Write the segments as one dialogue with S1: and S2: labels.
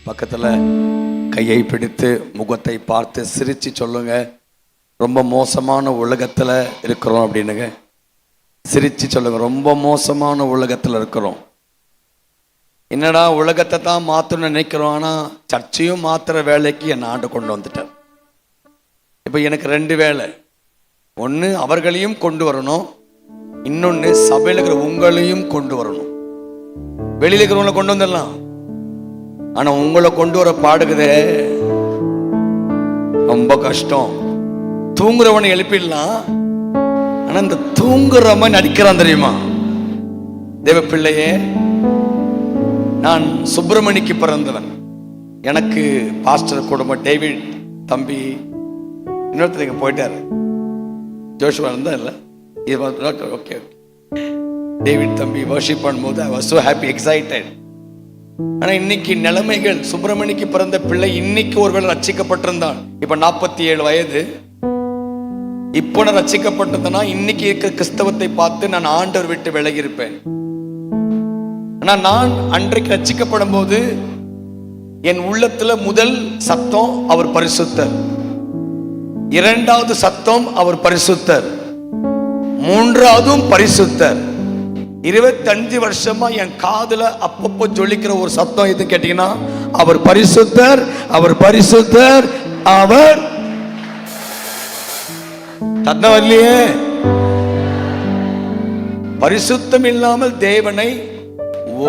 S1: பக்கத்தில் கையை பிடித்து முகத்தை பார்த்து சிரித்து சொல்லுங்க, ரொம்ப மோசமான உலகத்தில் இருக்கிறோம் அப்படின்னுங்க. சிரித்து சொல்லுங்க, ரொம்ப மோசமான உலகத்தில் இருக்கிறோம். என்னடா உலகத்தை தான் மாற்றணும்னு நினைக்கிறோம், ஆனால் சர்ச்சையும் மாற்றுற வேலைக்கு என்னை ஆண்டு கொண்டு வந்துட்டார். இப்போ எனக்கு 2 வேலை. ஒன்று அவர்களையும் கொண்டு வரணும், இன்னொன்று சபையில் இருக்கிற உங்களையும் கொண்டு வரணும். வெளியில் இருக்கிறவங்களை கொண்டு வந்துடலாம், ஆனால் உங்களை கொண்டு வர பாடுக்குதே ரொம்ப கஷ்டம். தூங்குறவனை எழுப்பிடலாம், ஆனால் இந்த தூங்குறவன் நடிக்கிறான் தெரியுமா? தேவ பிள்ளையே, நான் சுப்பிரமணிக்கு பிறந்தவன். எனக்கு பாஸ்டர் குடும்பம் டேவிட் தம்பி, இன்னொருத்தர் இங்கே போயிட்டாரு, ஜோஷுவா இருந்தா இல்லை, ஓகே டேவிட் தம்பி வர்ஷிப் பண்ணும்போது I was so happy, excited. ஆனால் இன்னைக்கு நிலைமைகள், சுப்பிரமணிக்கு பிறந்த பிள்ளை இன்னைக்கு ஒருவேளை ரட்சிக்கப்பட்டிருந்தான், இப்போ 47 வயது, இப்போ நான் ரட்சிக்கப்பட்டிருந்தேன்னா இன்னைக்கு இருக்கிற கிறிஸ்தவத்தை பார்த்து நான் ஆண்டவர் விட்டு விலகி இருப்பேன். ஆனால் நான் அன்றைக்கு ரட்சிக்கப்படும் போது என் உள்ளத்துல முதல் சத்தம் அவர் பரிசுத்தர், 2வது சத்தம் அவர் பரிசுத்தர், 3வதும் பரிசுத்தர். 25 வருஷமா என் காதுல அப்பப்போ ஜொலிக்கிற ஒரு சத்தம் எது கேட்டீங்கன்னா, அவர் பரிசுத்தர், அவர் பரிசுத்தர், அவர் தன்னவல்லையே. பரிசுத்தம் இல்லாமல் தேவனை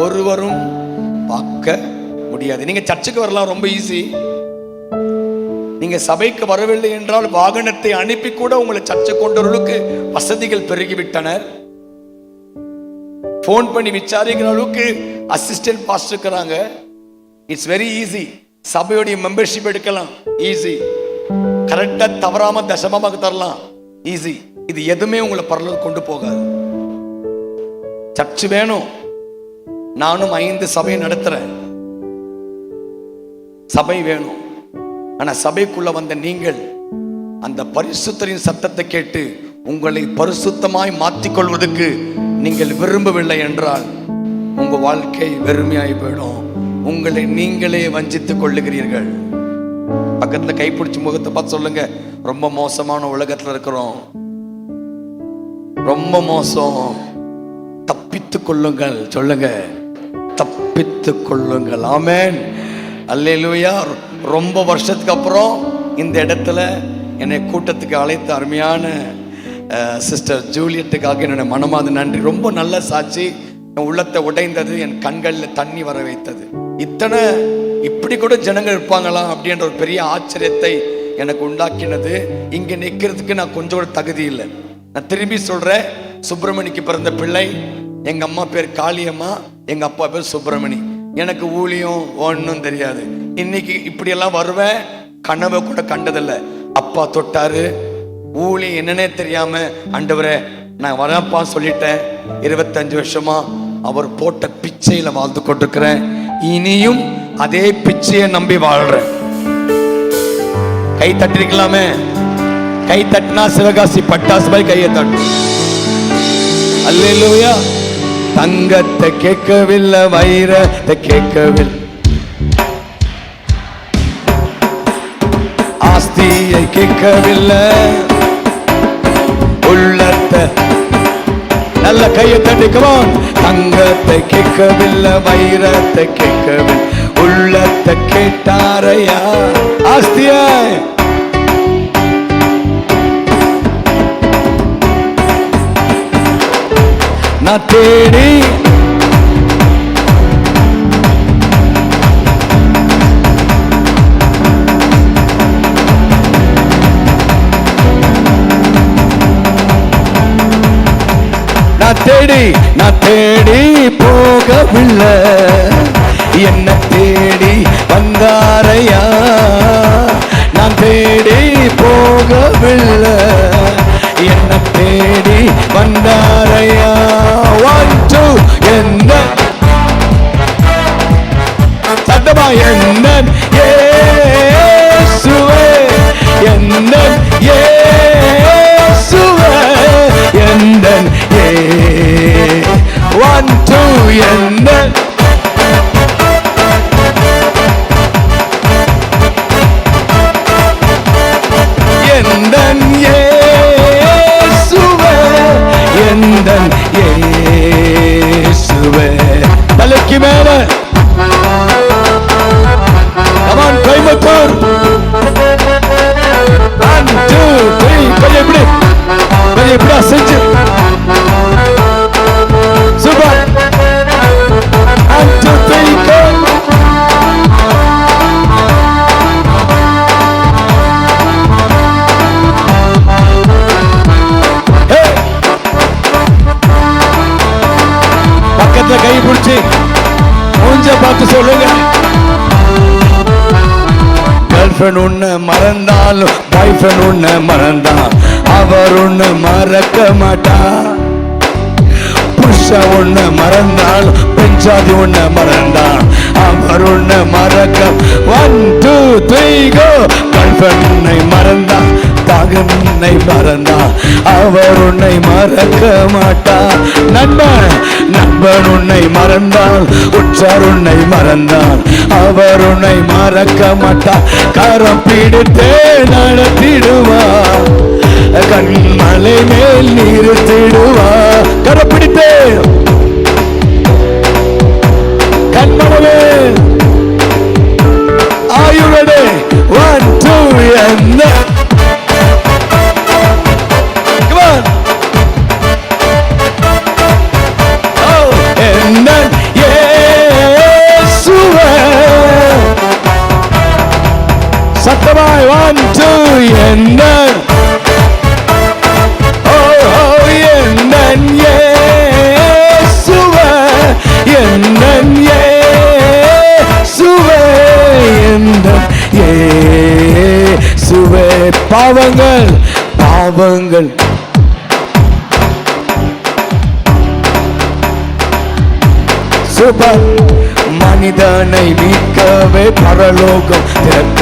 S1: ஒருவரும் பார்க்க முடியாது. நீங்க சர்ச்சுக்கு வரலாம், ரொம்ப ஈஸி. நீங்க சபைக்கு வரவில்லை என்றால் வாகனத்தை அனுப்பி கூட உங்களை சர்ச்சை கொண்டவர்களுக்கு வசதிகள் பெருகிவிட்டனர். போன் பண்ணி விசாரிக்கிற அளவுக்கு அசிஸ்டன்ட் பாஸ்டர் இருக்கிறாங்க. It's very easy. சபையோடைய மெம்பர்ஷிப் எடுக்கலாம், ஈஸி. கரெக்டா தவறாம தசமமாக தரலாம், ஈஸி. இது எதுவுமே உங்களை பரலோகம் கொண்டு போகாது. சர்ச் வேணும். நானும் 5 சபையை நடத்துறேன், சபை வேணும். ஆனா சபைக்குள்ள வந்த நீங்கள் அந்த பரிசுத்தரின் சத்தத்தை கேட்டு உங்களை பரிசுத்தமாய் மாற்றிக்கொள்வதற்கு நீங்கள் விரும்பவில்லை என்றால் உங்க வாழ்க்கை வெறுமையாய் போயிடும். உங்களை நீங்களே வஞ்சித்துக் கொள்ளுகிறீர்கள். பக்கத்துல கைப்பிடிச்சு முகத்தை பார்த்து சொல்லுங்க, ரொம்ப மோசமான உலகத்துல இருக்கிறோம், ரொம்ப மோசம், தப்பித்துக் கொள்ளுங்கள். சொல்லுங்க, தப்பித்துக் கொள்ளுங்கள். ஆமென், அல்லேலூயா. ரொம்ப வருஷத்துக்கு அப்புறம் இந்த இடத்துல என்னை கூட்டத்துக்கு அழைத்த அருமையான சிஸ்டர் ஜூலியட்டுக்காக என்னோட மனமார்ந்த நன்றி. ரொம்ப நல்ல சாட்சி, என் உள்ளத்தை உடைந்தது, என் கண்களில் தண்ணி வர வைத்தது. இப்படி கூட ஜனங்கள் இருப்பாங்களா அப்படின்ற ஒரு பெரிய ஆச்சரியத்தை எனக்கு உண்டாக்கினது. இங்க நிற்கிறதுக்கு நான் கொஞ்சம் கூட தகுதி இல்லை. நான் திரும்பி சொல்றேன், சுப்பிரமணிக்கு பிறந்த பிள்ளை. எங்க அம்மா பேர் காளியம்மா, எங்க அப்பா பேர் சுப்பிரமணி. எனக்கு ஊழியம் ஒன்றும் தெரியாது. இன்னைக்கு இப்படியெல்லாம் வருவேன், கனவை கூட கண்டதில்லை. அப்பா தொட்டாரு, ஊழியம் என்னன்னே தெரியாம ஆண்டவரே நான் வரப்பா சொல்லிட்டேன். 25 வருஷமா அவர் போட்ட பிச்சையில வாழ்ந்து கொண்டிருக்கிறேன். இனியும் அதே பிச்சையை நம்பி வாழ்றேன். கை தட்டிருக்கலாமே, கை தட்டினா சிவகாசி பட்டாசு மாதிரி கையை தட்டு. அல்லேலூயா. தங்கத்தை கேட்கவில்லை, வைரத்தை கேட்கவில்லை, ஆஸ்தியை கேட்கவில்லை, உள்ளத்தை நல்ல கையை தட்டிக்குவோம். தங்கத்தை கேட்கவில்லை, வைரத்தை கேட்கவில்லை, உள்ளத்தை கேட்டாரையா. ஆஸ்திய நான் தேடி நான் தேடி போகவில்லை, என்ன தேடி வந்தாரையா. நான் தேடி போகவில்லை, என்ன தேடி வந்தாரையா. 1 2 என்ன சத்தமா, என்ன இயேசுவே, என்ன இயேசுவே, என்ன 1 2 என்ன ஃப்ரெண்ட் உன்னை மறந்தாலும் பாய் ஃப்ரெண்ட் உன்னை மறந்தான் அவர் உன்னை மறக்க மாட்டான். புருஷ உன்னை மறந்தால் பெஞ்சாதி உன்னை மறந்தான் அவர் உன்னை மறக்க. 1 2 3 go. கல்பன் உன்னை மறந்தான் தகனை மறந்தான் அவர் உன்னை மறக்க மாட்டான். நண்பன் உன்னை மறந்தால் உற்றார் உன்னை மறந்தான் அவர் உன்னை மறக்க மாட்டான். கரம் பிடித்தே நடத்திடுவார் கண்மலை மேல் நிறுத்திடுவார். கரம் பிடித்தே கண்மலை ஆயுளே 1 2 என்ன சத்தமாய் 1 2 என்ன என்னன் இயேசுவே என்னன் இயேசுவே என்னன் இயேசுவே. பாவங்கள் சூப்பர். மனிதனை மீட்கவே பரலோகம் திறக்க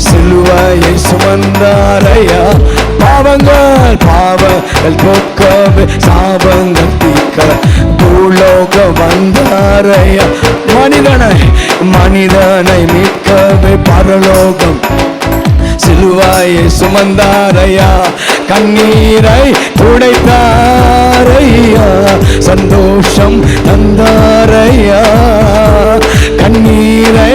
S1: சிலுவையை சுமந்தாரையா. பாவங்கள் போக்கவே சாபங்கள் தீர்க்க பூலோகம் வந்தாரையா. மனிதனை மீட்கவே பரலோகம் சிலுவையை சுமந்தாரையா. கண்ணீரை துடைத்தாரையா சந்தோஷம் தந்தாரையா. கண்ணீரை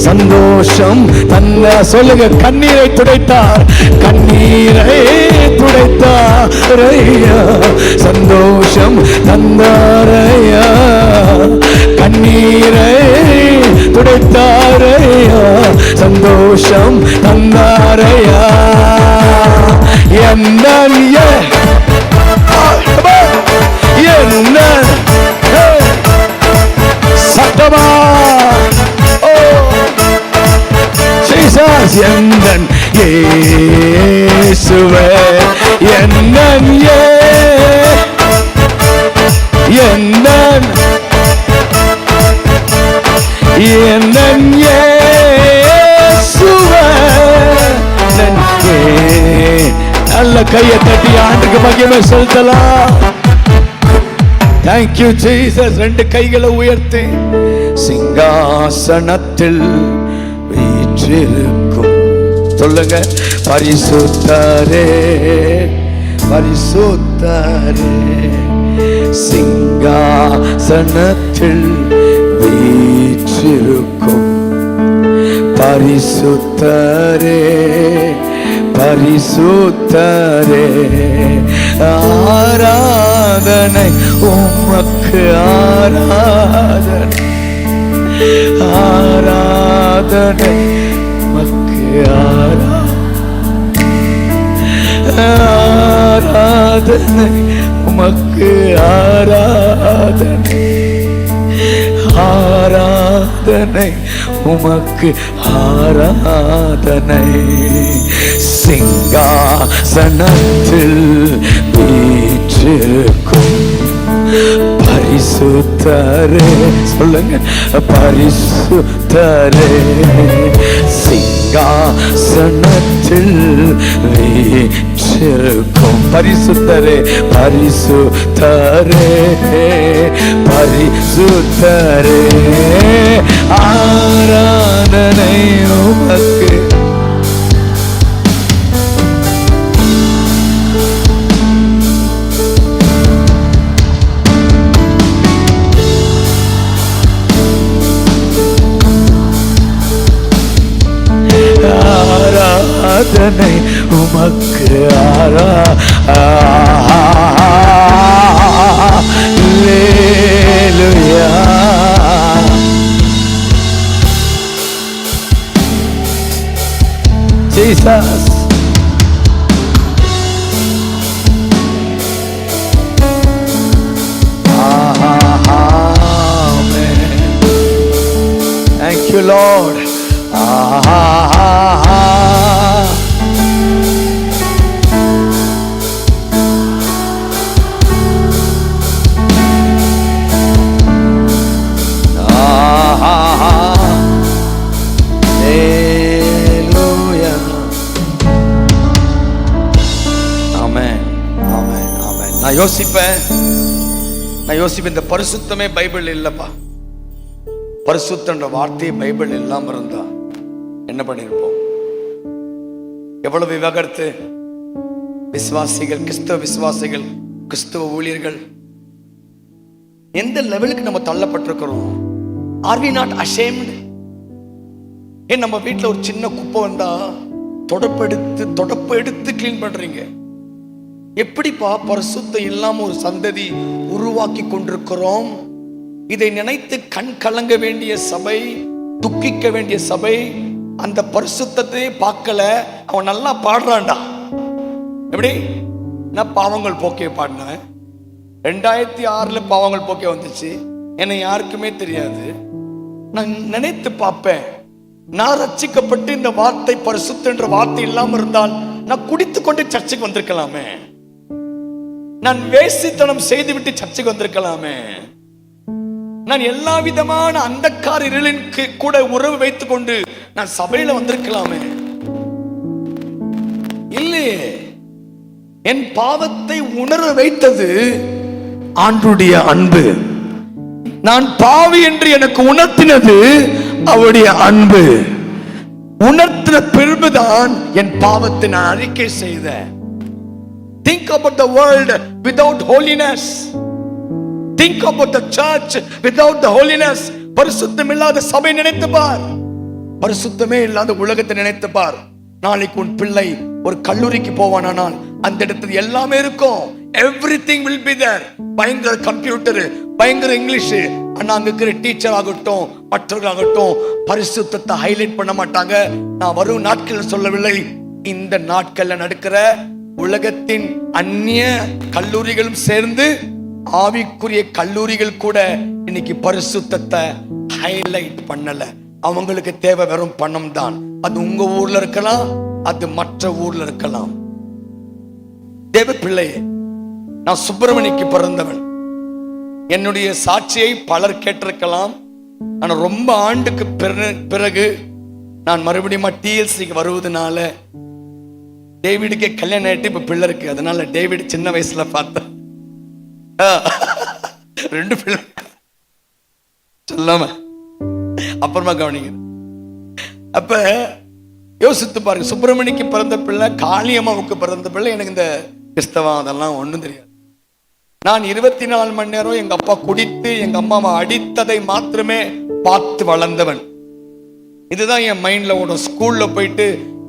S1: சந்தோஷம் தந்த சொல்லுங்க. கண்ணீரை துடைத்தார் துடைத்தாரையா சந்தோஷம் தந்தாரையா. கண்ணீரை துடைத்தாரையா சந்தோஷம் தந்தாரையா. என்ன சத்தமா எந்தன் இயேசுவே என்னன் இயேசுவே. நல்ல கையை தட்டி ஆண்டுக்கு மகிமை செலுத்தலாம். Thank you Jesus. 2 கைகளை உயர்த்தி சிங்காசனத்தில் வீற்றிருக்கும் சொல்லுங்க. பரிசுத்தரே சிங்காசனத்தில் வீற்றிருக்கும் பரிசுத்தரே ஆராதனை உமக்கு ஆராதனை உமக்கு ஆராதனை உமக்கு ஆராதனை உமக்கு ஆராதனை. சிங்காசனத்தில் வீற்றிருக்கும் பரிசுத்தரே சொல்லுங்க. பரிசுத்தரே சிங்காசனத்தில் வீற்றிருக்கும் பரிசுத்தரே ஆராதனை உமக்கு. ஆராதனை உமக்கு அல்லேலூயா. Jesus. Amen. Thank you. you Lord. நான் யோசிப்பேன் இந்த பரிசுத்தமே பைபிள் இல்லப்பா. பரிசுத்தன்ற வார்த்தையே பைபிள் இல்லாம இருந்தா என்ன பண்ணிருப்போம்? எவ்வளவு விவகாரத்து விசுவாசிகள், கிறிஸ்தவ விசுவாசிகள், கிறிஸ்தவ ஊழியர்கள் எந்த லெவலுக்கு நம்ம தள்ளப்பட்டிருக்கிறோம்? Are we not ashamed? ஏன் நம்ம வீட்டுல ஒரு சின்ன குப்பை வந்தா தொடப்பு எடுத்து கிளீன் பண்றீங்க. எப்படிப்பா பரிசுத்தம் இல்லாம ஒரு சந்ததி உருவாக்கி கொண்டிருக்கிறோம்? இதை நினைத்து கண் கலங்க வேண்டிய சபை, துக்கிக்க வேண்டிய சபை. அந்த பரிசுத்தத்தை பார்க்கல. அவன் நல்லா பாடுறான்டா. எப்படி? நான் பாவங்கள் போக்கே பாடினேன். 2006 பாவங்கள் போக்கே வந்துச்சு. என்னை யாருக்குமே தெரியாது. நான் நினைத்து பார்ப்பேன், நான் ரட்சிக்கப்பட்டு இந்த வார்த்தை பரிசுத்தன்ற வார்த்தை இல்லாம இருந்தால் நான் குடித்து கொண்டு சர்ச்சைக்கு வந்திருக்கலாமே. நான் வேசித்தனம் செய்துவிட்டு சர்ச்சைக்கு வந்திருக்கலாமே. நான் எல்லா விதமான அந்தக்கார இருளின் கூட உறவு வைத்துக் கொண்டு நான் சபையில வந்திருக்கலாமே. இல்லையே, என் பாவத்தை உணர வைத்தது ஆண்டுடைய அன்பு. நான் பாவி என்று எனக்கு உணர்த்தினது அவருடைய அன்பு. உணர்த்தின பிறகுதான் என் பாவத்தை நான் அறிக்கை செய்தேன். Think about the world without holiness. Think about the church without the holiness. பரிசுத்தம் இல்லாத சபை நினைத்து பார், பரிசுத்தமே இல்லாத உலகத்தை நினைத்து பார். நாளைக்கு உன் பிள்ளை ஒரு கல்லூரிக்கு போவானால் அந்த இடத்துல எல்லாமே இருக்கும். Everything will be there. பயங்கர கம்ப்யூட்டர், பயங்கர இங்கிலீஷ். ஆனா அங்க இருக்கிற டீச்சர் ஆகட்டும், மற்றவர்களாகட்டும் பரிசுத்தத்தை ஹைலைட் பண்ண மாட்டாங்க. நான் வரும் நாட்கள் சொல்லவில்லை, இந்த நாட்கள்ல நடக்கிற உலகத்தின் அந்நிய கல்லூரிகளும் சேர்ந்து ஆவிக்குரிய கல்லூரிகள் கூட இன்னைக்கு பரிசுத்தத்தை ஹைலைட் பண்ணல. அவங்களுக்கு தேவை வெறும் பணம் தான். அது உங்க ஊர்ல இருக்கலாம், அது மற்ற ஊர்ல இருக்கலாம். தேவ பிள்ளையே, நான் சுப்பிரமணிக்கு பிறந்தவன். என்னுடைய சாட்சியை பலர் கேட்டிருக்கலாம். ஆனா ரொம்ப ஆண்டுக்கு பிறகு நான் மறுபடியும் டிஎல்சிக்கு வருவதனால, டேவிடுக்கே கல்யாணம் ஆயிட்டு இப்ப பிள்ளை இருக்கு. அதனால டேவிட் சின்ன வயசுல பார்த்தேன். 2 பிள்ளை சொல்லாம அப்புறமா கவனிங்க. அப்ப யோசித்து பாருங்க, சுப்பிரமணிக்கு பிறந்த பிள்ளை, காளியம்மாவுக்கு பிறந்த பிள்ளை. எனக்கு இந்த கிறிஸ்தவம் அதெல்லாம் ஒண்ணும் தெரியாது. நான் 24 மணி நேரம் எங்க அப்பா குடித்து எங்க அம்மாவை அடித்ததை மாத்திரமே பார்த்து வளர்ந்தவன். இதுதான் என் மைண்ட்ல ஓடும். ஸ்கூல்ல போயிட்டு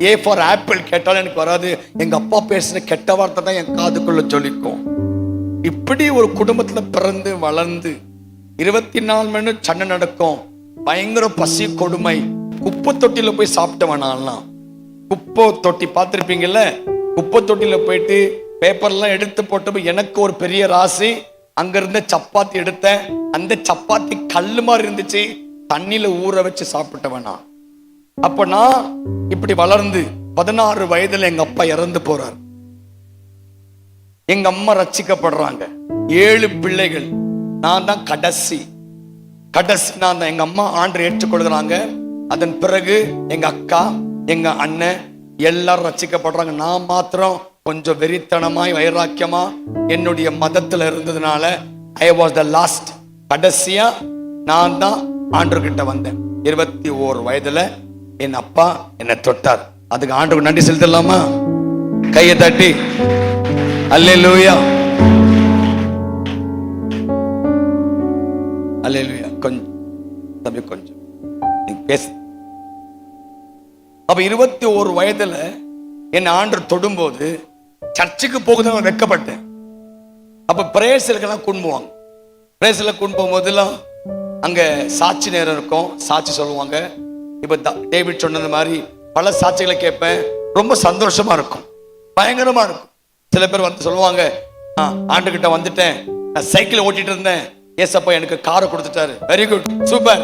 S1: ஏ ஃபார் ஆப்பிள் கேட்டாலும் எனக்கு வராது. எங்க அப்பா பேசின கெட்ட வார்த்தை தான் என் காதுக்குள்ள சொல்லிக்கும். இப்படி ஒரு குடும்பத்துல பிறந்து வளர்ந்து 24 மணி நேரம் சண்டை நடக்கும். பயங்கர பசி கொடுமை. குப்பை தொட்டில போய் சாப்பிட்டவனாலாம். குப்பை தொட்டி பார்த்திருப்பீங்கல்ல, குப்பை தொட்டில போயிட்டு பேப்பர்லாம் எடுத்து போட்டு எனக்கு ஒரு பெரிய ராசி. அங்க இருந்த சப்பாத்தி எடுத்தேன். அந்த சப்பாத்தி கல்லு மாதிரி இருந்துச்சு. தண்ணியில ஊற வச்சு சாப்பிட்டவனா. அப்ப நான் இப்படி வளர்ந்து 16 வயதுல எங்க அப்பா இறந்து போறார். எங்க அம்மா ரட்சிக்கப்படுறாங்க. 7 பிள்ளைகள். நான் தான் கடைசி நான் தான். எங்க அம்மா ஆண்டை ஏற்றுக்கொள்கிறாங்க. அதன் பிறகு எங்க அக்கா, எங்க அண்ணன் எல்லாரும் ரட்சிக்கப்படுறாங்க. நான் மாத்திரம் கொஞ்சம் வெறித்தனமாய் வைராக்கியமா என்னுடைய மதத்துல இருந்ததுனால ஐ வாஸ் த லாஸ்ட். கடைசியா நான் தான் ஆண்டவர்கிட்ட வந்தேன். 21 வயதுல என் அப்பா என்னை தொட்டார். அதுக்கு ஆண்டவருக்கு நன்றி செலுத்தலாமா? கையை தட்டி அல்லேலூயா, அல்லேலூயா. கொஞ்சம் தம்பி, கொஞ்சம் நீ பேசு. அப்ப 21 வயதுல என் ஆண்டவர் தொடும்போது சர்ச்சுக்கு போகுது வெக்கப்பட்டேன். அப்ப பிரேயர்ஸ்லாம் குடும்புவாங்க. பிரேயர்ஸ்ல கொண்டு போகும்போதெல்லாம் அங்க சாட்சி நேரம் இருக்கும். சாட்சி சொல்லுவாங்க. இப்ப டேவிட் சொன்னது மாதிரி பல சாட்சிகளை கேட்பேன். ரொம்ப சந்தோஷமா இருக்கும், பயங்கரமா இருக்கும். சில பேர் வந்து சொல்லுவாங்க, ஆண்டுகிட்ட வந்துட்டேன், நான் சைக்கிள் ஓட்டிட்டு இருந்தேன், ஏசப்பா எனக்கு காரை கொடுத்துட்டாரு. Very good, super.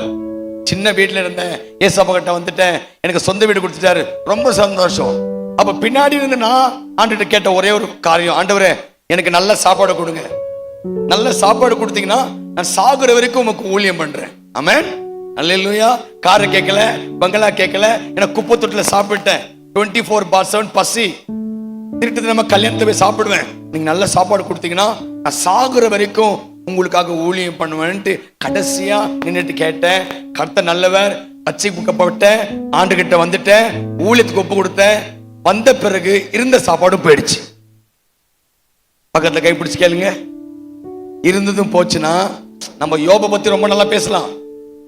S1: சின்ன வீட்டுல இருந்தேன், ஏசப்பா கிட்ட வந்துட்டேன், எனக்கு சொந்த வீடு கொடுத்துட்டாரு, ரொம்ப சந்தோஷம். அப்ப பின்னாடி இருந்து நான் ஆண்டுகிட்ட கேட்ட ஒரே ஒரு காரியம், ஆண்டவரே எனக்கு நல்ல சாப்பாடு கொடுங்க, நல்ல சாப்பாடு கொடுத்தீங்கன்னா நான் சாகுற வரைக்கும் உமக்கு ஊழியம் பண்றேன். ஆமென், அல்லேலூயா. காரை கேட்கல, பங்களா கேட்கல, எனக்கு குப்பை தொட்டில சாப்பிட்டேன். 24/7 பசி, திருட்டு நம்ம கல்யாணத்தை போய் சாப்பிடுவேன். நீங்க நல்ல சாப்பாடு கொடுத்தீங்கன்னா நான் சாகுற வரைக்கும் உங்களுக்காக ஊழியம் பண்ணுவேன்ட்டு கடைசியா நின்றுட்டு கேட்டேன். கர்த்தர் நல்லவர், ரட்சிக்கப்பட்டேன், ஆண்டுகிட்ட வந்துட்டேன், ஊழியத்துக்கு ஒப்பு கொடுத்தேன். வந்த பிறகு இருந்த சாப்பாடும் போயிடுச்சு. பக்கத்துல கைப்பிடிச்சு கேளுங்க. இருந்ததும் போச்சுன்னா நம்ம யோபை பத்தி ரொம்ப நல்லா பேசலாம்.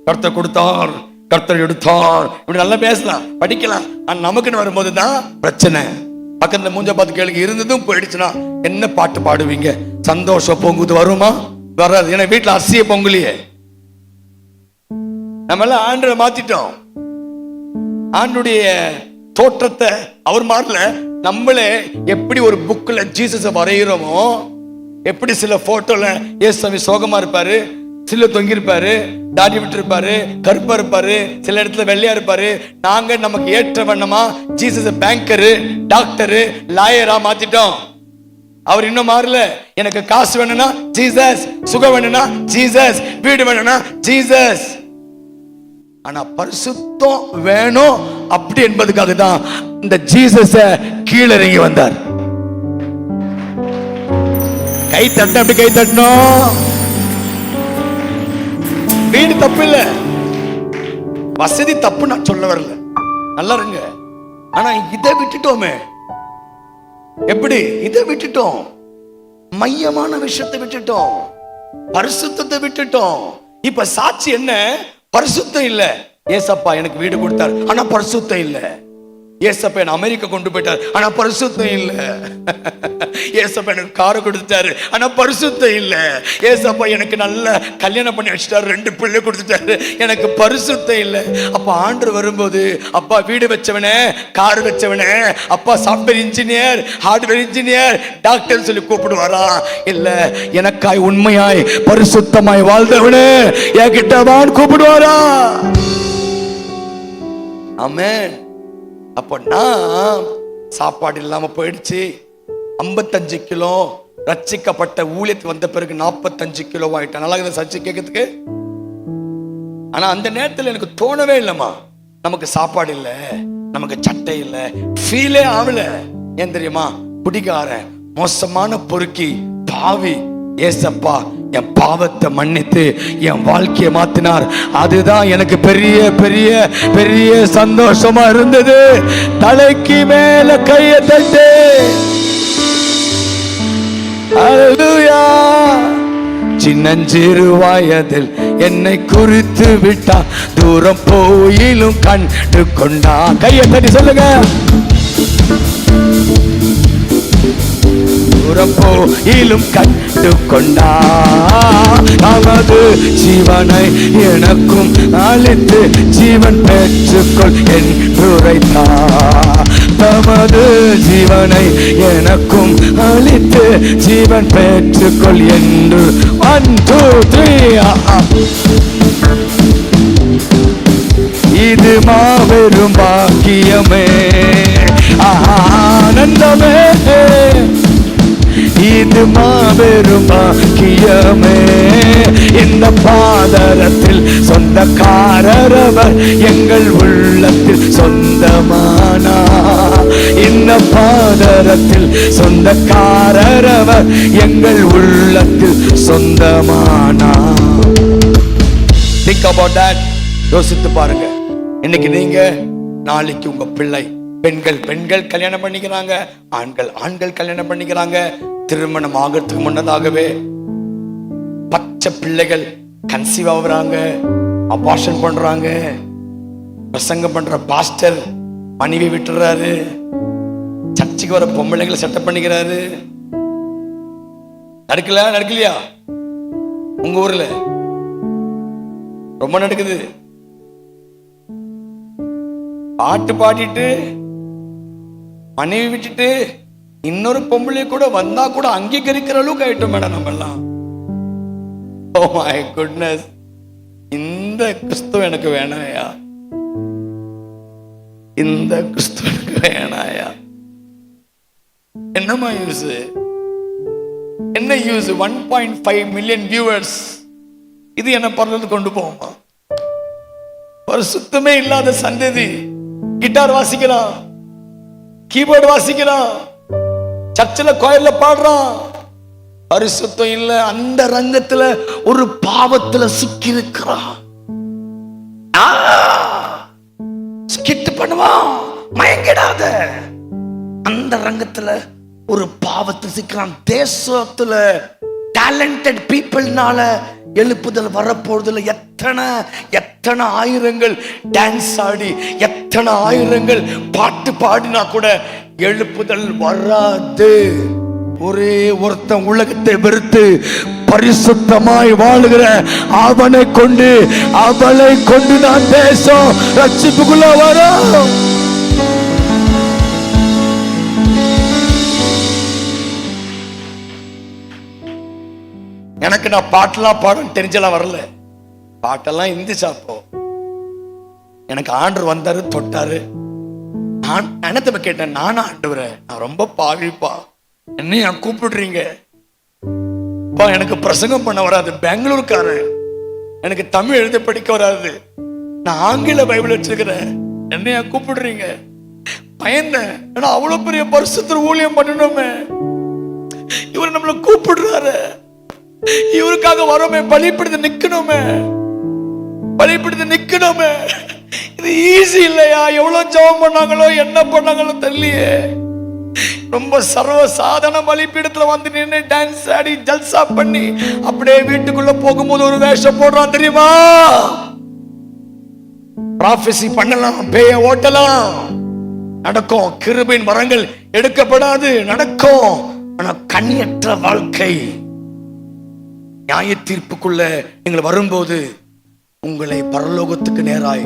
S1: கர்த்தர் கொடுத்தார், கர்த்தர் எடுத்தார், இப்படி நல்லா பேசலாம், படிக்கலாம். நமக்குன்னு வரும்போது தான் பிரச்சனை. பக்கத்துல மூஞ்ச பார்த்து கேளுங்க. இருந்ததும் போயிடுச்சுன்னா என்ன பாட்டு பாடுவீங்க? சந்தோஷம் பொங்குது வருமா? வராது. ஏன்னா வீட்டுல அரிசியை பொங்கலையே. நம்ம எல்லாம் ஆண்டரை மாத்திட்டோம். ஆண்டுடைய தோற்றத்தை அவர் மாறல. நம்மளே எப்படி ஒரு புக்ல ஜீசஸ வரைகிறோமோ, எப்படி சில போட்டோல இயேசுசாமி சோகமா இருப்பாரு, சில தொங்கி இருப்பாரு, தாடி விட்டு இருப்பாரு, கருப்பா இருப்பாரு, சில இடத்துல வெள்ளையா இருப்பாரு. நாங்க நமக்கு ஏற்ற வண்ணமா ஜீசஸ் பேங்கரு, டாக்டரு, லாயரா மாத்திட்டோம். அவர் இன்னும் மாறல. எனக்கு காசு வேணும்னா ஜீசஸ், சுகம் வேணும்னா ஜீசஸ், வீடு வேணும்னா ஜீசஸ். ஆனா பரிசுத்தம் வேணும் அப்படி என்பதுக்காக தான் இந்த ஜீசஸ கீழே இறங்கி வந்தார். கை தட்ட, அப்படி கை தட்டணும். வீடு தப்பு இல்ல, வசதி தப்பு நான் சொல்ல வரல, நல்லா இருங்க. ஆனா இதை விட்டுட்டோமே. எப்படி இதை விட்டுட்டோம்? மையமான விஷயத்தை விட்டுட்டோம், பரிசுத்தத்தை விட்டுட்டோம். இப்ப சாட்சி என்ன? பரிசுத்தம் இல்ல. ஏசப்பா எனக்கு வீடு கொடுத்தார், ஆனா பரிசுத்தம் இல்ல. ஏசப்பா என்ன அமெரிக்கா கொண்டு போயிட்டார், ஆனா பரிசுத்தம் இல்ல. ஏசப்பா எனக்கு காரை கொடுத்துட்டாரு, ஆனா பரிசுத்தம் இல்ல. ஏசப்பா எனக்கு நல்ல கல்யாணம் பண்ணி வச்சுட்டாரு, 2 பிள்ளை கொடுத்துட்டாரு, எனக்கு பரிசுத்தம் இல்ல. அப்ப ஆண்டவர் வரும்போது, அப்பா வீடு வச்சவனே, கார் வச்சவனே, அப்பா software engineer, hardware engineer, doctor சொல்லி கூப்பிடுவாரா? இல்ல, எனக்காய் உண்மையாய் பரிசுத்தமாய் வாழ்ந்தவனே என்கிட்ட வான்னு கூப்பிடுவாரா? ஆமென். அப்போ நான் சாப்பாடு இல்லாம போயிடுச்சு. 55 கிலோ ரட்சிக்கப்பட்ட ஊழியத்து வந்த பிறகு 45 கிலோ ஆயிட்டேன். நல்லா இருக்குது சச்சி கேட்கறதுக்கு. ஆனா அந்த நேரத்தில் எனக்கு தோணவே இல்லைம்மா, நமக்கு சாப்பாடு இல்லை, நமக்கு சட்டை இல்லை, ஃபீலே ஆகல. ஏன் தெரியுமா? குடிகாரன், மோசமான பொறுக்கி, பாவி. ஏசப்பா என் பாவத்தை மன்னித்து என் வாழ்க்கையை மாத்தினார். அதுதான் எனக்கு பெரிய பெரிய பெரிய சந்தோஷமா இருந்தது. தலைக்கு மேல கையை தட்டு. அல்லேலூயா. சின்னஞ்சிறு வயதில் என்னை குறித்து விட்டா, தூரம் போயிலும் கண்டு கொண்டா. கையை தட்டி சொல்லுங்க. தூரம் போயிலும் கண்டு கொண்டா. நமது ஜீவனை எனக்கும் அளித்து ஜீவன் பெற்றுக்கொள் என்று உரைத்தார். தமது ஜீவனை எனக்கும் அளித்து ஜீவன் பெற்றுக்கொள் என்று. 1 2 3. இது மாபெரும் பாக்கியமே, ஆனந்தமே. இது மாபெரும் பாக்கியமே. இந்த பாதரத்தில் சொந்தக்காரரவர் எங்கள் உள்ளத்தில் சொந்தமானா. இந்த பாதரத்தில் சொந்தக்காரரவர் எங்கள் உள்ளத்தில் சொந்தமானா. Think about that. யோசித்து பாருங்க. இன்னைக்கு நீங்க, நாளைக்கு உங்க பிள்ளை. பெண்கள் பெண்கள் கல்யாணம் பண்ணிக்கிறாங்க, ஆண்கள் ஆண்கள் கல்யாணம் பண்ணிக்கிறாங்க. திருமணம் ஆகிறதுக்கு முன்னதாகவே பச்சை பிள்ளைகள் கன்சீவ் ஆகுறாங்க, அபார்ஷன் பண்றாங்க. பிரசங்கம் பண்ற பாஸ்டர் மனைவி விட்டுறாரு, சர்ச்சுக்கு வர பொம்பளைங்களை செட்டப் பண்ணிக்கிறாரு. நடக்கலையா? உங்க ஊர்ல ரொம்ப நடக்குது. பாட்டு பாடிட்டு மனைவி விட்டுட்டு இன்னொரு பொம்பளை கூட வந்தா கூட அங்கீகரிக்கிற அளவுக்கு ஆயிட்டோம் மேடம் நம்ம எல்லாம். Oh my goodness. இந்த கிறிஸ்துவ எனக்கு வேணாயா, இந்த கிறிஸ்துவ எனக்கு வேணாயா. என்னமா யூஸ், என்ன யூஸ்? 1.5 மில்லியன் வியூவர்ஸ், இது என்ன பரலோகத்துக்கு கொண்டு போகுமா? ஒரு சுத்தமே இல்லாத சந்ததி கிட்டார் வாசிக்கிறான், கீபோர்டு வாசிக்கிறான், சர்ச்சில் கோயில்ல பாடுறான், பரிசுத்தம் இல்ல. அந்த ரங்கத்துல ஒரு பாவத்துல சிக்கி இருக்கிறான். ஸ்கிட் பண்ணுவான், மயங்கிடாத. அந்த ரங்கத்துல ஒரு பாவத்தை சிக்கிறான். தேசத்துல டேலண்டட் பீப்புள்னால எழுப்புதல் வரப்போறதுல எத்தனை எத்தனை ஆயிரங்கள் டான்ஸ் ஆடி, எத்தனை ஆயிரங்கள் பாட்டு பாடினா கூட எழுப்புதல் வராது. ஒரே ஒருத்தன் உலகத்தை வெறுத்து பரிசுத்தமாய் வாழுகிற அவனை கொண்டு, அவளை கொண்டு நான் தேசம் ரட்சிப்புக்குள்ள வரும். எனக்கு நான் பாட்டெல்லாம் பாடம் தெரிஞ்செல்லாம் வரல, பாட்டெல்லாம் இருந்துச்சாப்போ. எனக்கு ஆண்டவர் வந்தாரு, தொட்டாரு. நான் என்னத்தை கேட்டேன், நானா ஆண்டவரே, நான் ரொம்ப பாவிப்பா, என்னைய கூப்பிடுறீங்க, எனக்கு பிரசங்கம் பண்ண வராது, பெங்களூருக்காரன், எனக்கு தமிழ் எழுத படிக்க வராது, நான் ஆங்கில பைபிள் வச்சிருக்கிறேன், என்னைய கூப்பிடுறீங்க. பயந்தேன், ஏன்னா அவ்வளவு பெரிய பரிசுத்தர் ஊழியம் பண்ணணுமே, இவர் நம்மளை கூப்பிடுறாரு, இவருக்காக வரோமே, பலிப்பிடுத்து நிக்கணுமே, பலிப்பிடுத்து நிக்கணுமே. இது ஈஸி இல்லையா? எவ்வளவு ஜெபம் பண்ணாங்களோ, என்ன பண்ணாங்களோ தெரியலையே. ரொம்ப சர்வ சாதாரண பலிப்பீடத்துல வந்து நின்று டான்ஸ் ஆடி ஜல்சா பண்ணி அப்படியே வீட்டுக்குள்ள போகும்போது ஒரு வேஷம் போடுறான் தெரியுமா? ப்ராஃபஸி பண்ணலாம், பேய ஓட்டலாம், நடக்கும். கிருபையின் வரங்கள் எடுக்கப்படாது, நடக்கும். ஆனா கண்ணியற்ற வாழ்க்கை நியாய தீர்ப்புக்குள்ள நீங்கள் வரும்போது உங்களை பரலோகத்துக்கு நேராய்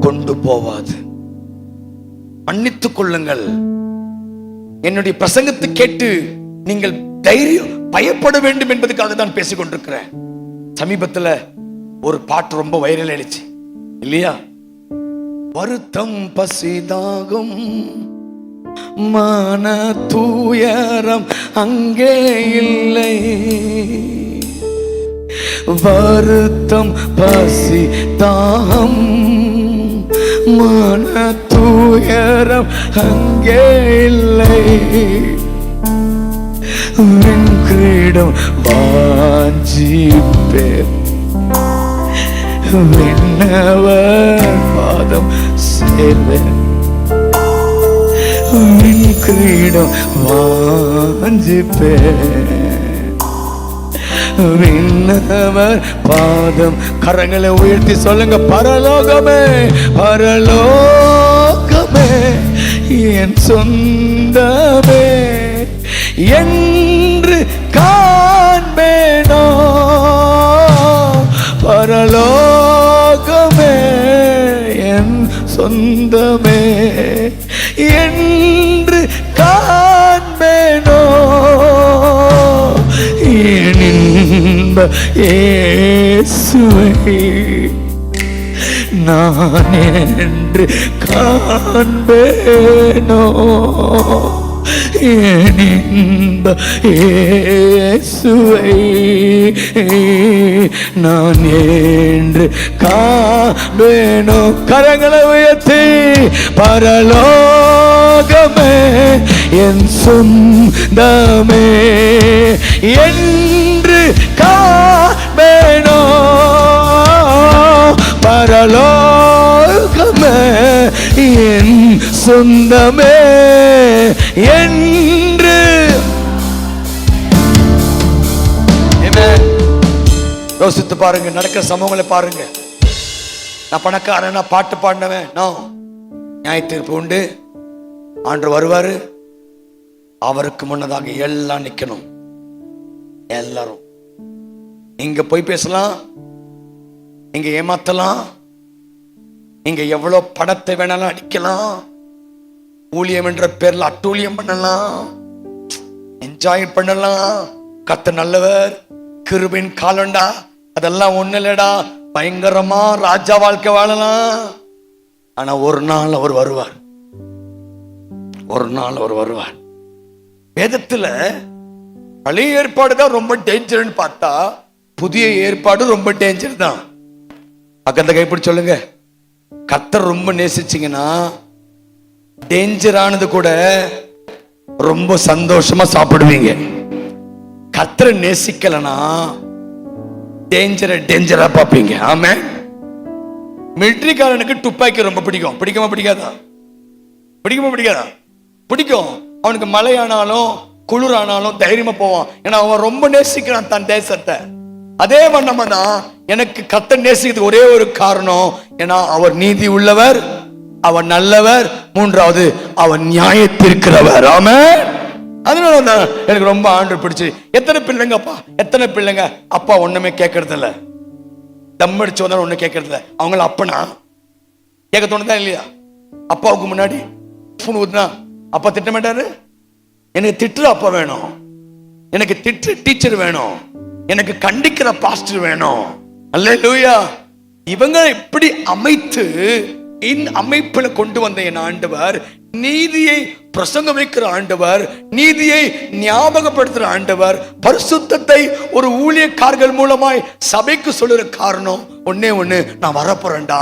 S1: கொண்டு போவாது. மன்னித்துக் கொள்ளுங்கள். என்னுடைய பிரசங்கத்தை கேட்டு நீங்கள் தைரியம் பயப்பட வேண்டும் என்பதுக்காக தான் பேசிக் கொண்டிருக்கிறேன். சமீபத்துல ஒரு பாட்டு ரொம்ப வைரல் ஆயிடுச்சு இல்லையா? வருத்தம் பசிதாகும் மன தூயரம் அங்கே இல்லை, வருத்தம் பசி தாகம் மன தூயரம் அங்கே இல்லை, கிரீடம் வாஞ்சிப்பே விண்ணவர் பாதம் சேர்வேன், கிரீடம் வாஞ்சிப்பே விண்ணவர் பாதம். கரங்களை உயர்த்தி சொல்லுங்க, பரலோகமே பரலோகமே என் சொந்தமே என்று காண்பேனோ, பரலோகமே என் சொந்தமே என்று காண்பேனோ, இயேசுவை நான் என்று காண்பேனோ, இயேசுவை நான் என்று காண்பேனோ. கரங்களை உயர்த்தி பரலோகமே என் சொந்தமே என்று காண்பேனோ, பரலோகமே என் சொந்தமே என்று. யோசித்து பாருங்க, நடக்கிற சம்பவங்களை பாருங்க. நான் பணக்காரன், நான் பாட்டு பாடினவன், நான் நியாய தீர்ப்பு உண்டு, ஆண்டவர் வருவாரு, அவருக்கு முன்னதாக எல்லாம் நிக்கணும். எல்லாரும் இங்க போய் பேசலாம், இங்க ஏமாத்தலாம், இங்க எவ்வளவு பணத்தை வேணாலும் அடிக்கலாம், ஊழியம் என்ற பேர்ல அட்டூழியம் பண்ணலாம், என்ஜாய் பண்ணலாம். கர்த்தர் நல்லவர், கிருபையின் காலண்டா, அதெல்லாம் ஒண்ணு இல்லடா. பயங்கரமா ராஜா வாழ்க்கை வாழலாம். ஆனா ஒரு நாள் அவர் வருவார். ஒரு நாள் அவர் வருவார். வேதத்துல பழைய ஏற்பாடு தான் ரொம்ப டேஞ்சர்னு பார்த்தா புதிய ஏற்பாடு ரொம்ப டேஞ்சர் தான். பக்கத்தை கைப்பிடி சொல்லுங்க, கர்த்தர் ரொம்ப நேசிச்சீங்கன்னா டேஞ்சரானது கூட ரொம்ப சந்தோஷமா சாப்பிடுவீங்க. கர்த்தரை நேசிக்கலனா டேஞ்சரா பார்ப்பீங்க. ஆமே. மிலிட்டரிக்காரனுக்கு துப்பாக்கி ரொம்ப பிடிக்கும். பிடிக்குமா பிடிக்காதா? பிடிக்கும். அவனுக்கு மழையானாலும் குளிரானாலும் தைரியமா போவான். ஏன்னா அவன் ரொம்ப நேசிக்கிறான் தன் தேசத்தை. அதே வண்ணமா தான் எனக்கு கர்த்தர் நேசிக்கிறதுக்கு ஒரே ஒரு காரணம், ஏன்னா அவர் நீதி உள்ளவர், அவர் நல்லவர், மூன்றாவது அவர் நியாயத்திருக்கிறவர். ஆமென். அதனால தான் எனக்கு ரொம்ப ஆண்டவர் பிடிச்சு. எத்தனை பிள்ளைங்க அப்பா ஒண்ணுமே கேட்கறது இல்ல, தம்மடிச்சு வந்தாலும் ஒண்ணு கேட்கறது இல்ல. அவங்கள அப்பனா கேட்க தோணுதா இல்லையா? அப்பாவுக்கு முன்னாடி ஊதுனா அப்பா திட்ட மாட்டாரு. எனக்கு திட்டுற அப்பா வேணும், எனக்கு திட்டுற டீச்சர் வேணும், எனக்கு கண்டிக்கிற பாஸ்டர் வேணும். அல்லேலூயா. இவங்க இப்படி அமைத்து இந்த அமைப்புல கொண்டு வந்த என் ஆண்டவர் நீதியை பிரசங்கம் வைக்கிற ஆண்டவர், நீதியை ஞாபகப்படுத்துற ஆண்டவர், பரிசுத்தத்தை ஒரு ஊழியக்காரர்கள் மூலமாய் சபைக்கு சொல்லுற காரணம் ஒன்னே ஒண்ணு, நான் வரப்போறேன்டா,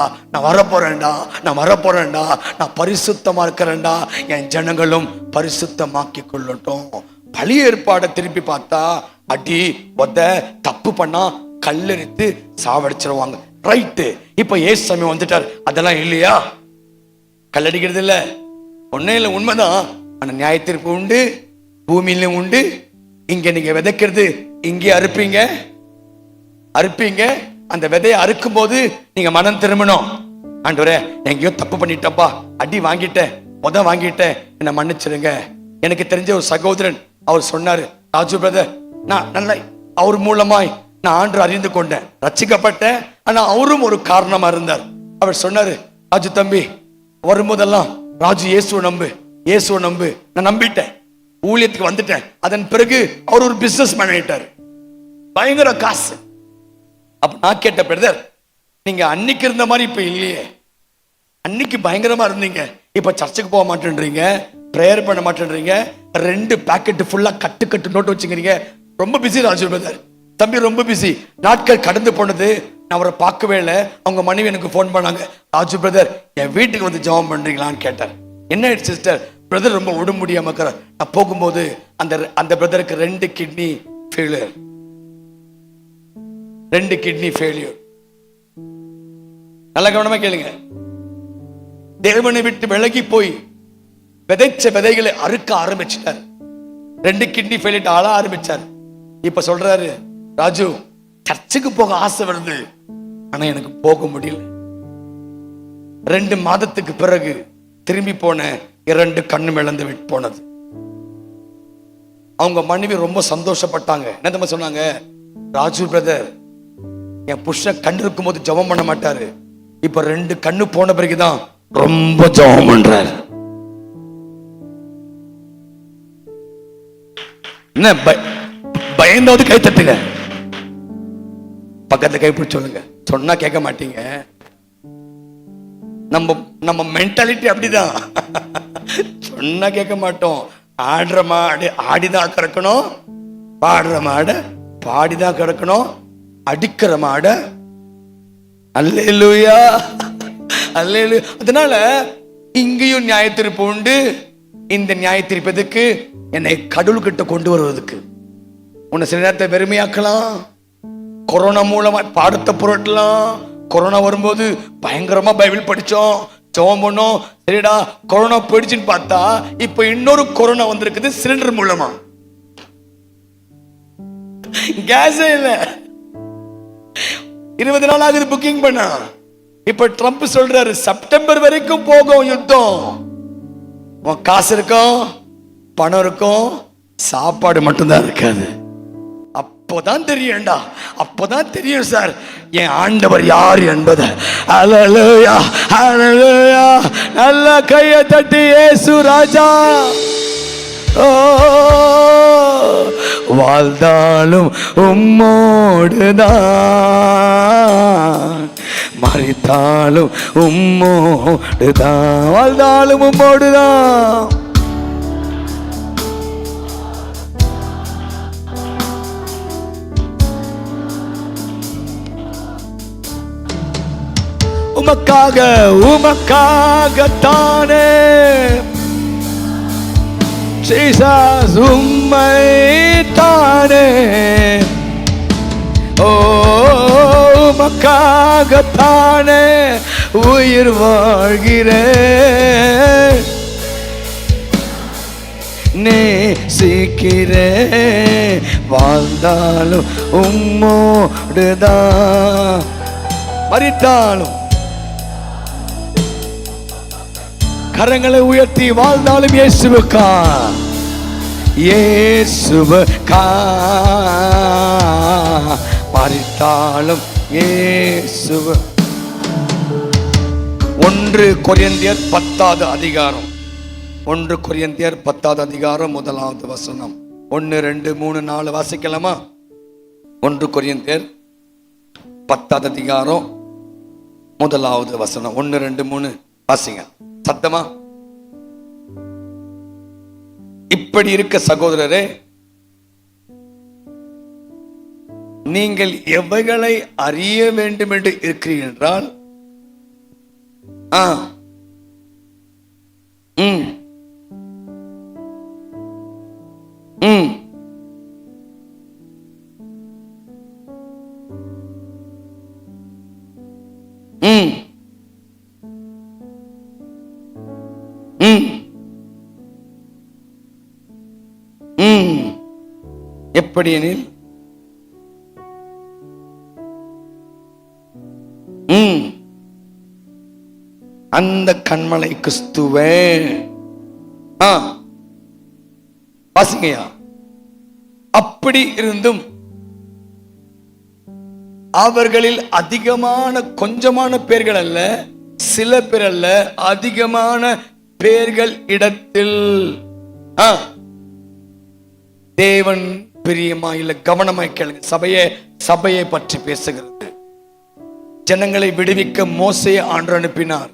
S1: நான் பரிசுத்தமா இருக்கிறேன்டா, என் ஜனங்களும் பரிசுத்தமாக்கி கொள்ளட்டும். பழைய ஏற்பாடை திருப்பி பார்த்தா அடி ஒத்த தப்பு பண்ணா கல்லெடுத்து சாவடிச்சிருவாங்க. ரைட்டு. இப்ப ஏசாமி வந்துட்டார், அதெல்லாம் இல்லையா? கல்லடிக்கிறது இல்ல, ஒன்னே இல்லை, உண்மைதான். ஆனா நியாயத்திற்கு உண்டு, பூமியிலும் உண்டு. இங்க நீங்க விதைக்கிறது இங்கே அறுப்பீங்க. அந்த விதையை அறுக்கும் போது நீங்க மனம் திரும்பணும். ஆண்டவரே எங்கேயோ தப்பு பண்ணிட்டப்பா, அடி வாங்கிட்டேன், வாங்கிட்டேன், என்ன மன்னிச்சிருங்க. எனக்கு தெரிஞ்ச ஒரு சகோதரன் அவர் சொன்னாரு, ராஜு பிரதர், நான் நல்ல அவர் மூலமாய் நான் ஆண்டு அறிந்து கொண்டேன், ரட்சிக்கப்பட்டேன். ஆனா அவரும் ஒரு காரணமா இருந்தார். அவர் சொன்னாரு, ராஜு தம்பி, வரும்போதெல்லாம் ராஜு இயேசுவை நம்பு. நான் நம்பிட்டேன், ஊழியத்துக்கு வந்துட்டேன். அதன் பிறகு அவர் ஒரு பிசினஸ் மேன் ஆயிட்டாரு, பயங்கர காசு. அப்ப நான் கேட்ட, பிரதர் நீங்க அன்னைக்கு இருந்த மாதிரி இப்ப இல்லையே, அன்னைக்கு பயங்கரமா இருந்தீங்க, இப்ப சர்ச்சுக்கு போக மாட்டேன்றீங்க, பிரேயர் பண்ண மாட்டேன்றீங்க, 2 பாக்கெட் ஃபுல்லா கட்டு நோட்டு வச்சுக்கிறீங்க. ரொம்ப பிஸி ராஜு பிரதர். தம்பி ரொம்ப பிஸி. நாட்கள் கடந்து போனது, நான் அவரை பார்க்கவே இல்லை. அவங்க மனைவி எனக்கு போன் பண்ணாங்க, ராஜு பிரதர் என் வீட்டுக்கு வந்து ஜெபம் பண்றீங்களான்னு கேட்டார். என்ன ஆயிடுச்சு சிஸ்டர்? பிரதர் ரொம்ப உடம்பு முடியாம இருக்கிறார். நான் போகும்போது அந்த பிரதருக்கு 2 கிட்னி ஃபெயிலியர். நல்ல கவனமா கேளுங்க. தேவனை விட்டு விலகி போய் விதைச்ச விதைகளை அறுக்க ஆரம்பிச்சிட்டார். 2 கிட்னி ஃபெயிலியர் ஆள ஆரம்பிச்சார். இப்ப சொல்றாரு, ராஜு சர்ச்சுக்கு போக ஆசை வருது, ஆனா எனக்கு போக முடியல. 2 மாதத்துக்கு பிறகு திரும்பி போன 2 கண்ணு இழந்து விட்டு போனது. அவங்க மனைவி ரொம்ப சந்தோஷப்பட்டாங்க. என்ன தெரியுமா சொன்னாங்க? ராஜு பிரதர் என் புருஷ கண்ணு இருக்கும் போது ஜெபம் பண்ண மாட்டாரு, இப்ப 2 கண்ணு போன பிறகுதான் ரொம்ப ஜெபம் பண்றாரு. என்ன பயந்தாவது கை தட்டுங்க, பக்கத்துல கைப்பிடி சொல்லுங்க. சொன்னா கேட்க மாட்டீங்க. நம்ம மென்டாலிட்டி அப்படிதான். சொன்னா கேட்க மாட்டோம். ஆடுற மாடு ஆடிதான் கிடக்கணும், பாடுற மாடு பாடிதான் கிடக்கணும், அடிக்கிற மாடு அல்லேலூயா அல்லேலூயா. அதனால இங்கேயும் நியாயத்தீர்ப்பு உண்டு. இந்த நியாயத்தீர்ப்பதுக்கு என்னை கடவுள்கிட்ட கொண்டு வருவதற்கு உன்னை சில நேரத்தை வெறுமையாக்கலாம், கொரோனா மூலமா பாடத்தை புரட்டலாம். கொரோனா வரும்போது பயங்கரமா பைபிள் படிச்சோம், ஜெபம் பண்ணோம், சரிடா கொரோனா போயிடுச்சுன்னு பார்த்தா இப்ப இன்னொரு கொரோனா வந்திருக்குது சிலிண்டர் மூலமா. கேஸே இல்ல, 20 நாள் ஆகுது புக்கிங் பண்ண. இப்ப ட்ரம்ப் சொல்றாரு செப்டம்பர் வரைக்கும் போகும் யுத்தம். உன் காசு இருக்கும், பணம் இருக்கும், சாப்பாடு மட்டும்தான் இருக்காது. அப்போதான் தெரியும்டா, அப்போதான் தெரியும் சார் என் ஆண்டவர் யார் என்பது. அல்லேலூயா அல்லேலூயா. நல்ல கையை தட்டி இயேசு ராஜா. ஓ வாழ்ந்தாலும் உம்மோடுதான், மறித்தாலும் உம்மோடுதான், வாழ்ந்தாலும் உம்மோடுதான். உமக்காக உமக்காகத்தானே ஜீசஸ், உம்மை தானே, ஓ உமக்காகத்தானே உயிர் வாழ்கிறேன், நேசிக்கிறேன், வாழ்ந்தாலும் உம்மோடுதான், மரித்தாலும். கரங்களை உயர்த்தி வாழ்ந்தாலும் இயேசுவுக்கா, இயேசுவுக்கா, மரித்தாலும் இயேசுவு. 1 கொரிந்தியர் 10வது அதிகாரம், 1 கொரிந்தியர் 10வது அதிகாரம் 1வது வசனம். 1, 2, 3, 4 வாசிக்கலாமா? 1 கொரிந்தியர் 10வது அதிகாரம் 1வது வசனம். 1, 2, 3 வாசிங்க சத்தமா. இப்படி இருக்க சகோதரரே, நீங்கள் எவைகளை அறிய வேண்டும் என்று இருக்கிறீர்கள் என்றால், எப்படி எனில் அந்த கண்மலை கிறிஸ்துவே. வாசிங்கயா. அப்படி இருந்தும் அவர்களில் அதிகமான, கொஞ்சமான பேர்கள் அல்ல, சில பேர் அல்ல, அதிகமான பேர்கள் இடத்தில் தேவன் பிரியமா இல்ல. கவனமாய் கேளுங்க. சபையை பற்றி பேசுகிறது. ஜனங்களை விடுவிக்க மோசேயை ஆண்டவர் அனுப்பினார்.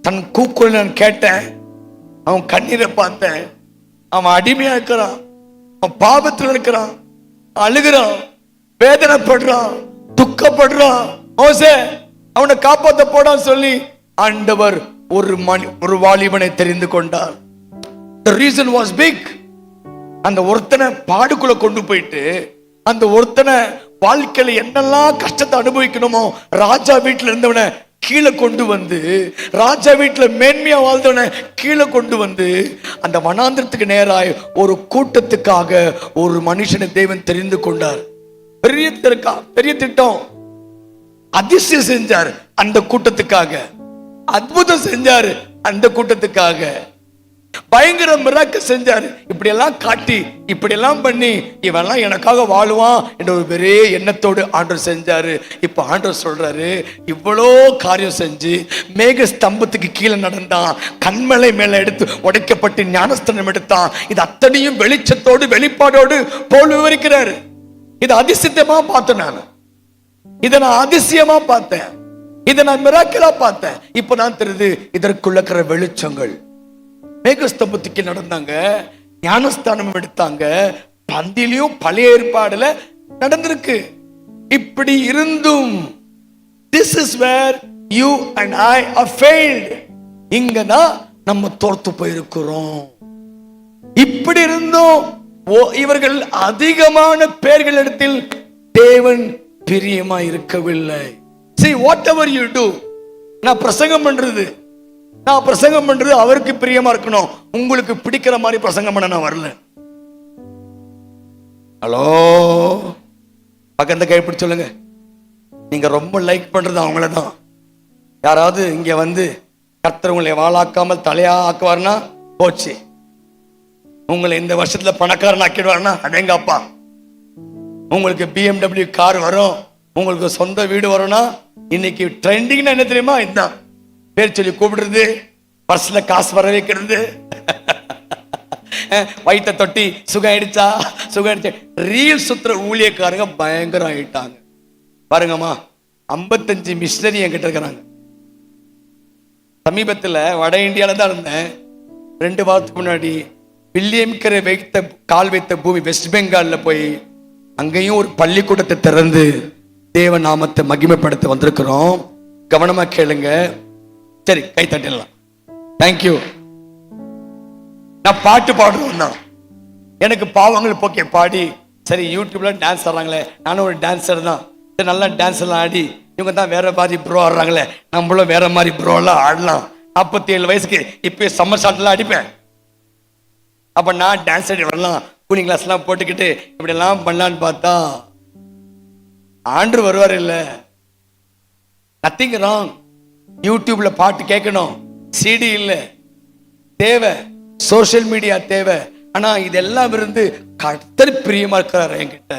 S1: தன் கூக்குரலை நான் கேட்டேன், அவன் கண்ணீரை பார்த்தேன், அவன் அடிமையா இருக்கிறான், அவன் பாவத்தில் இருக்கிறான், அழுகிறான், வேதனைப்படுறான், துக்கப்படுறான். மோசே அவனை காப்பாத்த போடான்னு சொல்லி ஆண்டவர் ஒரு வாலிபனை தெரிந்து கொண்டார். The reason was big. அந்த ஒருத்தனை பாடுக்குள்ள கொண்டு போயிட்டு, அந்த ஒருத்தனை வாழ்க்கையில என்னெல்லாம் கஷ்டத்தை அனுபவிக்கணுமோ, ராஜா வீட்டுல இருந்தவனை கீழே கொண்டு வந்து, ராஜா வீட்டுல மேன்மையா வாழ்ந்தவனை கீழே கொண்டு வந்து, அந்த வனாந்திரத்துக்கு நேராய் ஒரு கூட்டத்துக்காக ஒரு மனுஷனை தேவன் தெரிந்து கொண்டார். பெரிய திட்டம். அதிசயம் செஞ்சார் அந்த கூட்டத்துக்காக, அற்புதம் செஞ்சாரு அந்த கூட்டத்துக்காக, பயங்கர மிராக்கிள் செஞ்சாரு. இப்படி எல்லாம் காட்டி, இப்படி எல்லாம் பண்ணி, இவெல்லாம் எனக்காக வாழுவான் என்ற ஒரு பெரிய எண்ணத்தோடு ஆண்டவர் செஞ்சாரு. இப்ப ஆண்டவர் சொல்றாரு, இவ்வளோ காரியம் செஞ்சு மேக ஸ்தம்பத்துக்கு கீழே நடந்தான், கண்மலை மேல எடுத்து உடைக்கப்பட்டு ஞானஸ்தானம் எடுத்தான். இது அத்தனையும் வெளிச்சத்தோடு வெளிப்பாடோடு போல் விவரிக்கிறாரு. இது அதிசயமா பார்த்தேன் நான், இதை நான் அதிசயமா பார்த்தேன், இதை நான் மிராக்கிளா பார்த்தேன். இப்ப நான் தெரியுது, இதற்குள்ள இருக்கிற வெளிச்சங்கள். மேகஸ்தம்பத்துக்கு நடந்தாங்க, ஞானஸ்தானம் எடுத்தாங்க, பந்திலையும் பழைய ஏற்பாடுல நடந்திருக்கு. இப்படி இருந்தும் this is where you and I are failed. இங்கதான் நம்ம தோர்த்து போயிருக்கிறோம். இப்படி இருந்தும் இவர்கள் அதிகமான பேர்களிடத்தில் தேவன் பிரியமா இருக்கவில்லை. See, whatever you do, நான் பிரசங்கம் பண்றது அவருக்கு பிரியமா இருக்கணும். உங்களுக்கு பிடிக்கிற மாதிரி பிரசங்கம் பண்ண நான் வரல. ஹலோ, பக்கத்துல கைப்பிடி சொல்லுங்க. நீங்க ரொம்ப லைக் பண்றது அவங்களதான். யாராவது இங்க வந்து கர்த்தர் உங்களை வாழாக்காமல் தலையா ஆக்குவார்னா போச்சு. உங்களை இந்த வருஷத்துல பணக்காரன் ஆக்கிடுவார்னா அடேங்கப்பா. உங்களுக்கு BMW கார் வரும், உங்களுக்கு சொந்த வீடு வரும்னா, இன்னைக்கு ட்ரெண்டிங்னா என்ன தெரியுமா? இதுதான். பேர் சொல்லி கூப்பிடுறது, பர்ஸ்ல காசு வர வைக்கிறது, வயிற்ற தொட்டி சுகம் ஆயிடுச்சா, சுகம் ஆயிடுச்சு. ரீல் சுத்துற ஊழியக்காரங்க பயங்கரம் ஆயிட்டாங்க. பாருங்கம்மா, 55 மிஷினரி என்கிட்ட இருக்கிறாங்க. சமீபத்தில் வட இந்தியால தான் இருந்தேன். 2 வாரத்துக்கு முன்னாடி வில்லியம்கரை கால் வைத்த பூமி வெஸ்ட் பெங்கால்ல போய் அங்கேயும் ஒரு பள்ளிக்கூடத்தை திறந்து தேவ நாமத்தை மகிமைப்படுத்த வந்திருக்கிறோம். கவனமா கேளுங்க. சரி, கை தட்டிடலாம். தேங்க்யூ. நான் பாட்டு பாடுறேன் தான், எனக்கு பாவங்கள் போக்கே பாடி. சரி, யூடியூப்ல டான்ஸ் ஆடுறாங்களே, நானும் ஒரு டான்ஸர் தான், நல்லா டான்ஸ் எல்லாம் ஆடி இவங்க தான் வேற மாதிரி ப்ரோ ஆடுறாங்களே, நம்மளும் வேற மாதிரி ப்ரோ எல்லாம் ஆடலாம். 47 வயசுக்கு இப்போ சம்மர் ஷாட்லாம் அடிப்பேன். அப்ப நான் டான்ஸ் ஆடி வரலாம், கூலிங் கிளாஸ் எல்லாம் போட்டுக்கிட்டு இப்படி எல்லாம் பண்ணலான்னு பார்த்தா ஆண்டு வருவார் இல்ல. Nothing wrong. யூடியூப்ல பாட்டு கேட்கணும், சிடி இல்ல தேவை, சோசியல் மீடியா தேவை. ஆனா இதெல்லாம் இருந்து கர்த்தர் பிரியமா இருக்கிறார் என்கிட்ட.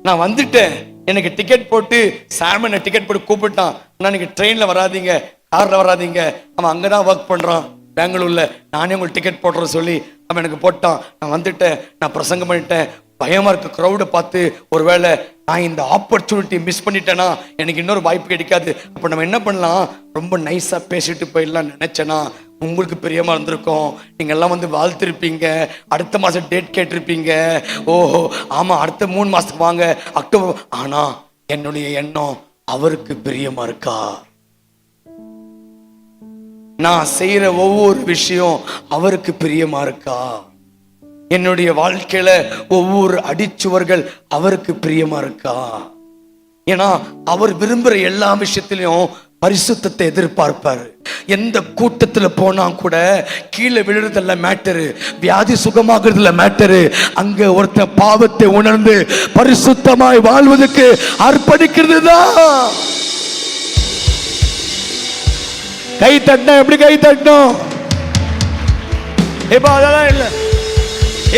S1: நான் வந்துட்டேன், எனக்கு டிக்கெட் போட்டு சாமன் டிக்கெட் போட்டு கூப்பிட்டான். ஆனா நீங்க ட்ரெயின்ல வராதீங்க, கார்ல வராதீங்க, அவன் அங்கதான் ஒர்க் பண்றான் பெங்களூர்ல, நானே உங்களுக்கு டிக்கெட் போடுறேன் சொல்லி அவன் எனக்கு போட்டான். நான் வந்துட்டேன், நான் பிரசங்கம் பண்ணிட்டேன். பயமா இருக்கு க்ரௌடை பார்த்து, ஒருவேளை நான் இந்த ஆப்பர்ச்சுனிட்டி மிஸ் பண்ணிட்டேன்னா எனக்கு இன்னொரு வாய்ப்பு கிடைக்காது. அப்ப நம்ம என்ன பண்ணலாம், ரொம்ப நைஸா பேசிட்டு போயிடலாம் நினைச்சேனா உங்களுக்கு பிரியமா இருந்திருக்கும். நீங்க எல்லாம் வந்து வாழ்த்திருப்பீங்க, அடுத்த மாசம் டேட் கேட்டிருப்பீங்க. ஓஹோ ஆமா, அடுத்த 3 மாசத்துக்கு வாங்க, அக்டோபர். ஆனா என்னுடைய எண்ணம் அவருக்கு பிரியமா இருக்கா, நான் செய்யற ஒவ்வொரு விஷயம் அவருக்கு பிரியமா இருக்கா, என்னுடைய வாழ்க்கையில ஒவ்வொரு அடிச்சுவர்கள் அவருக்கு பிரியமா இருக்கா. ஏன்னா அவர் விரும்புற எல்லா விஷயத்திலையும் பரிசுத்தத்தை எதிர்பார்ப்பாரு. எந்த கூட்டத்துல போனா கூட கீழே விழுறதுல மேட்டரு, வியாதி சுகமாகிறதுல மேட்டரு. அங்க ஒருத்த பாவத்தை உணர்ந்து பரிசுத்தமாய் வாழ்வதற்கு அர்ப்பணிக்கிறது தான். கை தட்டணும், எப்படி கை தட்டணும்? இப்ப அதெல்லாம் இல்லை,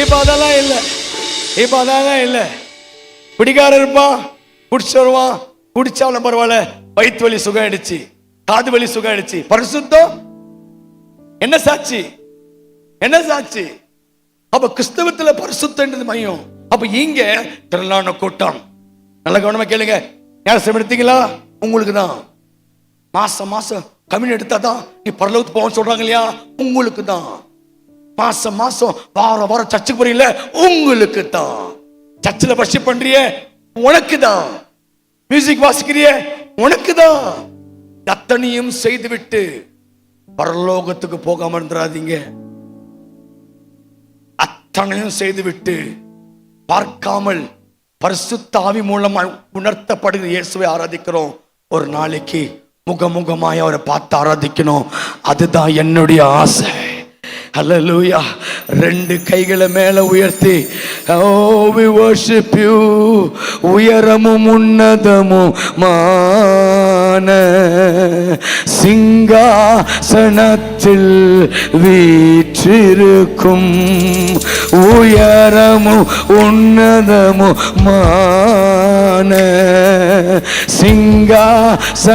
S1: இப்ப அதெல்லாம் இல்லை, இப்ப அதெல்லாம் இல்லை. பிடிக்காரன் இருப்பான், குடிச்சு வருவான், குடிச்சாலும் பரவாயில்ல, வயிற்று வலி சுகம் ஆயிடுச்சு, காது வலி சுகம் ஆயிடுச்சு. பரிசுத்தம் என்ன சாட்சி, என்ன சாட்சி? அப்ப கிறிஸ்தவத்துல பரிசுத்தன்றது மையம். அப்ப இங்க திரளான கூட்டம். நல்ல கவனமா கேளுங்க. ஞானஸ்நானம் எடுத்தீங்களா? உங்களுக்கு தான். மாசம் மாசம் கம்யூன் எடுத்தாதான் நீ பரலோகத்துக்கு போக சொல்றாங்க இல்லையா? உங்களுக்கு தான். மாசம் மாசம் வாரம் வாரம் சர்ச்சுக்கு போறீங்கள, உங்களுக்கு தான். சர்ச்சில் வர்ஷிப் பண்றிய, உனக்கு தான். மியூசிக் வாசிக்கிறிய, உனக்கு தான். அத்தனையும் செய்துவிட்டு பரலோகத்துக்கு போகாம இருந்துடாதீங்க. அத்தனையும் செய்துவிட்டு பார்க்காமல் பரிசுத்த ஆவி மூலமா உணர்த்தப்படுகிற இயேசுவை ஆராதிக்கிறோம். ஒரு நாளைக்கு முகமுகமாய் அவரை பார்த்து ஆராதிக்கணும். அதுதான் என்னுடைய ஆசை. ஹல்லேலூயா. 2 கைகளை மேல உயர்த்தி, oh we worship you, உயரமும் உன்னதமும் மான சிங்காசனத்தில் வீற்றிருக்கும், உயரமும் உன்னதமும் மான சிங்காசனத்தில்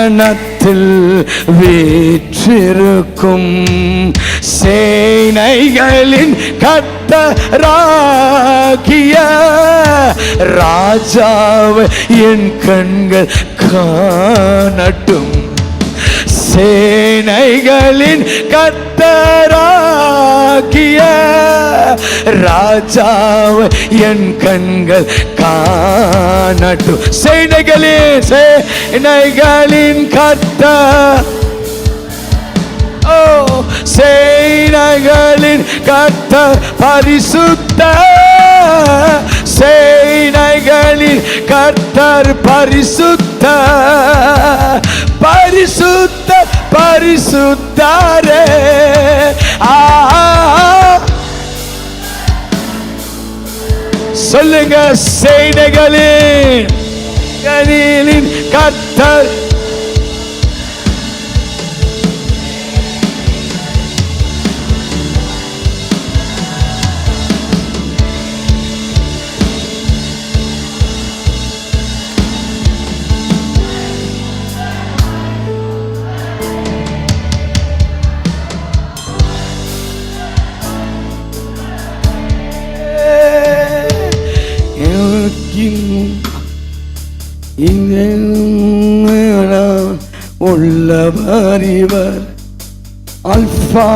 S1: வீற்றிருக்கும் சேனைகளின் கர்த்தராகிய ராஜாவை என் கண்கள் காணட்டும். சேனைகளின் கர்த்தராகிய ராஜாவை என் கண்கள் காணட்டும். சேனைகளின் கர்த்தர், சேனைகளின் கர்த்தர் பரிசுத்த, சேனைகளின் கர்த்தர் பரிசுத்த, பரிசுத்த பரிசுத்தரே. சொல்லுங்க, சேனைகளின் கர்த்தர். உள்ளவர் இவர், அல்பா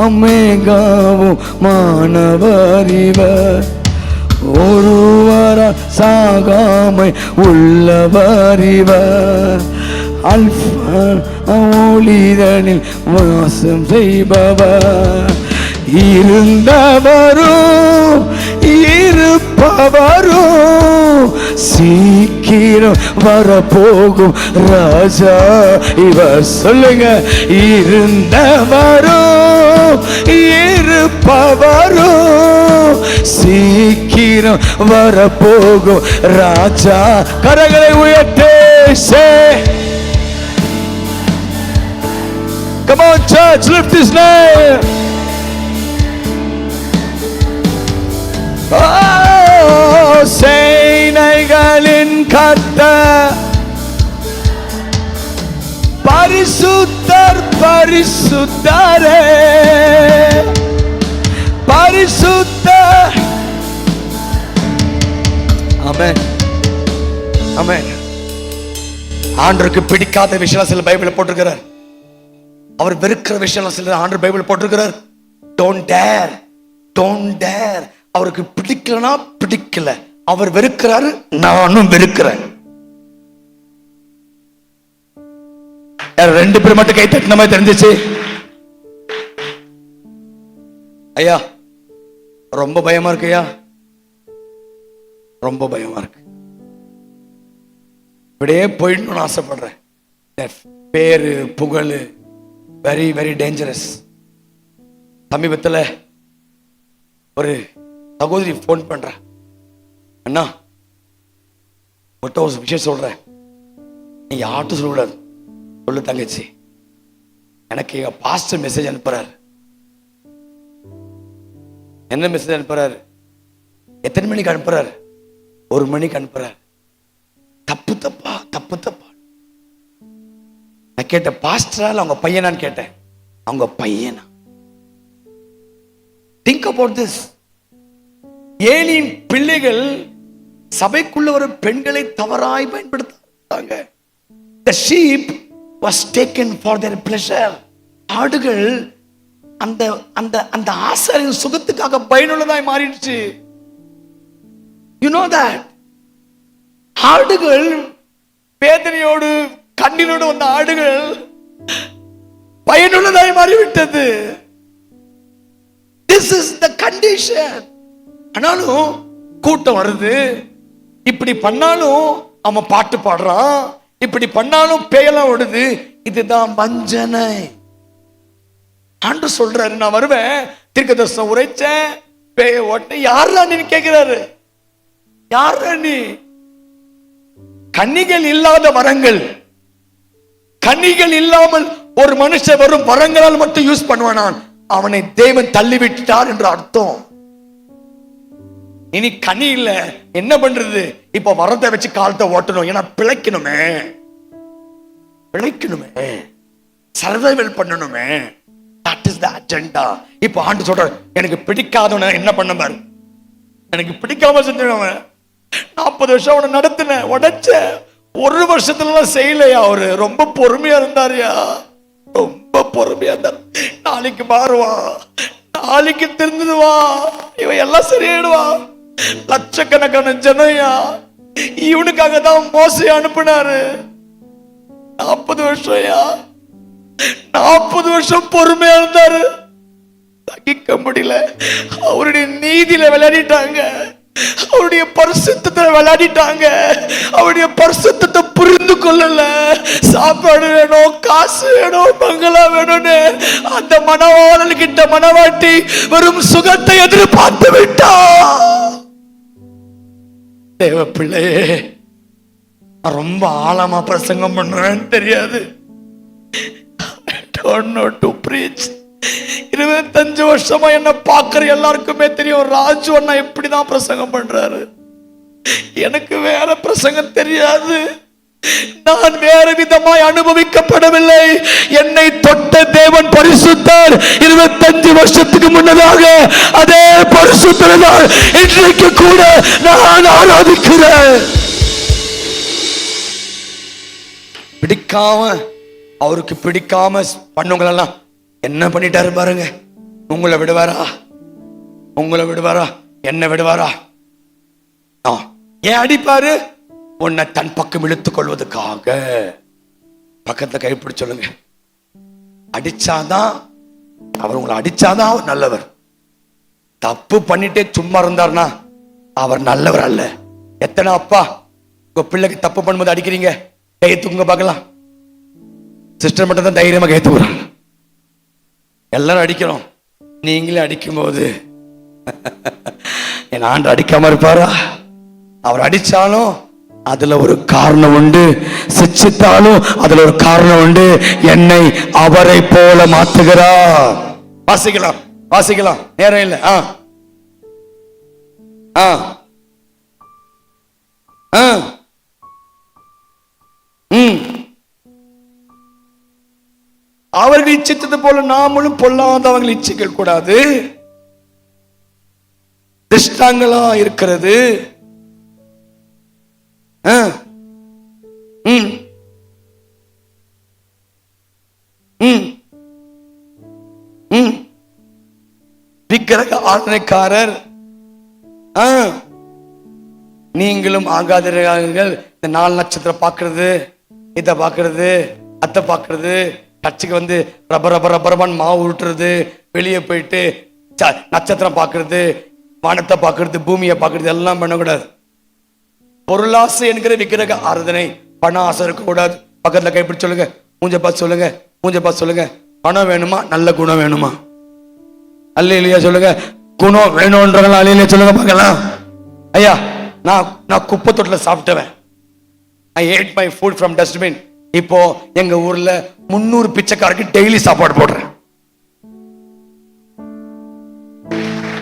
S1: அமேகாவும் மாணவர் இவர், ஒருவரால் சாகாமை உள்ளவர் இவர், அல்பா ஒளிதனில் வாசம் செய்பவர், இருந்தவரும் இருப்பவரும் சீக்கிரம் வரப்போகும் ராஜா இவர். சொல்லுங்க, இருந்தவரும் இருப்பவரும் சீக்கிரம் வரப்போகும் ராஜா. கரங்களை உயர்த்தே. Come on church, lift his name. சேனைகளின் கர்த்தர் பரிசுத்தர் பரிசுத்தரே பரிசுத்தர். ஆமென் ஆமென். ஆண்டவருக்கு பிடிக்காத விஷயம் சில பைபிள்ல போட்டிருக்கிறார். அவர் வெறுக்கிற விஷயம் சில ஆண்டவர் பைபிள் போட்டிருக்கிறார். Don't dare, don't dare. அவருக்கு பிடிக்கலனா பிடிக்கல, அவர் வெறுக்கிறாரு, நானும் வெறுக்கிறேன். ரெண்டு பேர் மட்டும் கை தட்டின மாதிரி தெரிஞ்சிச்சு. ஐயா ரொம்ப பயமா இருக்கு ஐயா, ரொம்ப பயமா இருக்கு. இப்படியே போயிடணும்னு ஆசைப்படுறேன். பேரு புகழ் வெரி வெரி டேஞ்சரஸ். சமீபத்தில் ஒரு சகோதரி போன் பண்ற, அண்ணா ஒரு விஷயம் சொல்றேன், நீ யார்ட்டும் சொல்லக்கூடாது, சொல்லு தங்கச்சி. எனக்கு எங்க பாஸ்டர் மெசேஜ் அனுப்புறாரு. என்ன மெசேஜ் அனுப்புறாரு? எத்தனை மணிக்கு அனுப்புறாரு? 1 மணிக்கு அனுப்புறாரு. தப்பு தப்பா தப்பு தப்பா. நான் கேட்டேன், பாஸ்டரால் அவங்க பையனான்னு கேட்டேன். அவங்க பையனா? Think about this. ஏலியின் பிள்ளைகள் சபைக்குள்ள ஒரு பெண்களை தவறாய் பயன்படுத்தாங்க. The sheep was taken for their pleasure. ஆடுகள் அந்த அந்த அந்த ஆசாரியின் சுகத்துக்காக பயனுள்ளதாய் மாறிடுச்சு. You know that. ஆடுகள் வேதனையோடு கண்ணீரோடு வந்த ஆடுகள் பயனுள்ளதாய் மாறிவிட்டது. This is the condition. ஆனாலும் கூட்டம் வருது, இப்படி பண்ணாலும் அவன் பாட்டு பாடுறான், இப்படி பண்ணாலும் பேயெல்லாம் ஓடுது. இதுதான் வஞ்சனை. ஆண்டு சொல்றாரு, நான் வருவேன், தீர்க்கதரிசனம் உரைச்சேன், பேய ஓட்ட. யாரா நீ கேட்கிறாரு? யாரா நீ? கன்னிகள் இல்லாத வரங்கள், கன்னிகள் இல்லாமல் ஒரு மனுஷன் வரும் வரங்களால் மட்டும் யூஸ் பண்ணுவான், அவனை தேவன் தள்ளிவிட்டார் என்று அர்த்தம். இனி கனி இல்ல, என்ன பண்றது? இப்ப வரத்தை வச்சு காலத்தை ஓட்டணும். ஏன்னா பிழைக்கணுமே, பிழைக்கணுமே, சர்வைவல் பண்ணணுமே. That is the agenda. இப்ப ஆண்டு சொல்ற, எனக்கு பிடிக்காதவன என்ன பண்ண பாரு, எனக்கு பிடிக்காம செஞ்சவன் 40 வருஷம் அவனை நடத்தின, உடைச்ச, 1 வருஷத்துல செய்யலையா? அவரு ரொம்ப பொறுமையா இருந்தாருயா, ரொம்ப பொறுமையா இருந்தார். நாளைக்கு மாறுவான், நாளைக்கு திருந்துடுவா, இவன் எல்லாம் சரியாயிடுவா. லட்சக்கணக்கான ஜனையா இவனுக்காக தான் மோசையை அனுப்பினாரு. 40 வருஷம்யா, 40 வருஷம் பொறுமையா இருந்தாரு. தகிக்க முடியல. அவருடைய நீதியில விளையாடிட்டாங்க, அவருடைய பரிசுத்தத்துல விளையாடிட்டாங்க, அவருடைய பரிசுத்தத்தை புரிந்து கொள்ளல. சாப்பாடு வேணும், காசு வேணும், பங்களா வேணும்னு அந்த மணவாளன் கிட்ட மணவாட்டி வெறும் சுகத்தை எதிர்பார்த்து விட்டா. தேவ பிள்ளையே, ரொம்ப ஆழமா பிரசங்கம் பண்ணுவேன்னு தெரியாது. 25 வருஷமா என்ன பாக்குற எல்லாருக்குமே தெரியும், ராஜு அண்ணா எப்படிதான் பிரசங்கம் பண்றாரு. எனக்கு வேற பிரசங்கம் தெரியாது. நான் வேறு விதமாய் அனுபவிக்கப்படவில்லை. என்னை தொட்ட தேவன் பரிசுத்தர். 25 வருஷத்துக்கு முன்னதாக அதே பரிசுத்தர் தான் இன்றைக்கு கூட நான் ஆராதிக்கிறேன். பிடிக்காம, அவருக்கு பிடிக்காம பண்ணவங்களெல்லாம் என்ன பண்ணிட்டாரு பாருங்க. உங்களை விடுவாரா? உங்களை விடுவாரா? என்ன விடுவாரா? ஏன் அடிப்பாரு? உன்னை தன் பக்கம் இழுத்துக் கொள்வதற்காக. பக்கத்துல கைப்பிடி சொல்லுங்க. அடிச்சாதான் அவர், உங்களை அடிச்சாதான் அவர் நல்லவர். தப்பு பண்ணிட்டே சும்மா இருந்தார்னா அவர் நல்லவர் அல்ல. எத்தனை அப்பா உங்க பிள்ளைக்கு தப்பு பண்ணும்போது அடிக்கிறீங்க? கையை தூங்க பார்க்கலாம். சிஸ்டர் மட்டும் தான் தைரியமா கையை தூக்குறாங்க. எல்லாரும் அடிக்கிறோம். நீங்களே அடிக்கும் போது என் ஆண்டு அடிக்காம இருப்பாரா? அவர் அடிச்சாலும் அதுல ஒரு காரணம் உண்டு, சிச்சித்தாலும் அதுல ஒரு காரணம் உண்டு. என்னை அவரை போல மாத்துகிறார். வாசிக்கலாம், வாசிக்கலாம், நேரம் இல்லை. அவர்கள் இச்சித்தது போல நாமளும் பொல்லாதவர்கள் இச்சிக்க கூடாது. திஷ்டாங்களா இருக்கிறது. விக்கிரக ஆராதனைக்காரர் நீங்களும் ஆகாதீர்கள். இந்த 4 நட்சத்திரம் பாக்குறது, இத பாக்குறது, அத்தை பாக்குறது, சர்ச்சுக்கு வந்து ரப்பரபான் மாவு உருட்டுறது, வெளியே போயிட்டு நட்சத்திரம் பாக்குறது, வானத்தை பாக்குறது, பூமியை பாக்குறது எல்லாம் பண்ணக்கூடாது. பொருளாசை என்கிற விக்கிரக ஆராதனை, பண ஆசை இருக்க கூடாது. பக்கத்துல கைப்பிடி சொல்லுங்க, மூஞ்ச பார்த்து சொல்லுங்க, மூஞ்ச பார்த்து சொல்லுங்க. பணம் வேணுமா? நல்ல குணம் வேணுமா? அல்லேலூயா சொல்லுங்க. குணம் வேணும்ன்றவங்க அல்லேலூயா சொல்லுங்க பார்க்கலாம். ஐயா, நான் குப்பை தொட்டில சாப்பிட்டவன். I ate my food from dustbin. இப்போ எங்க ஊர்ல 300 பிச்சைக்காரருக்கு டெய்லி சாப்பாடு போடுறேன்.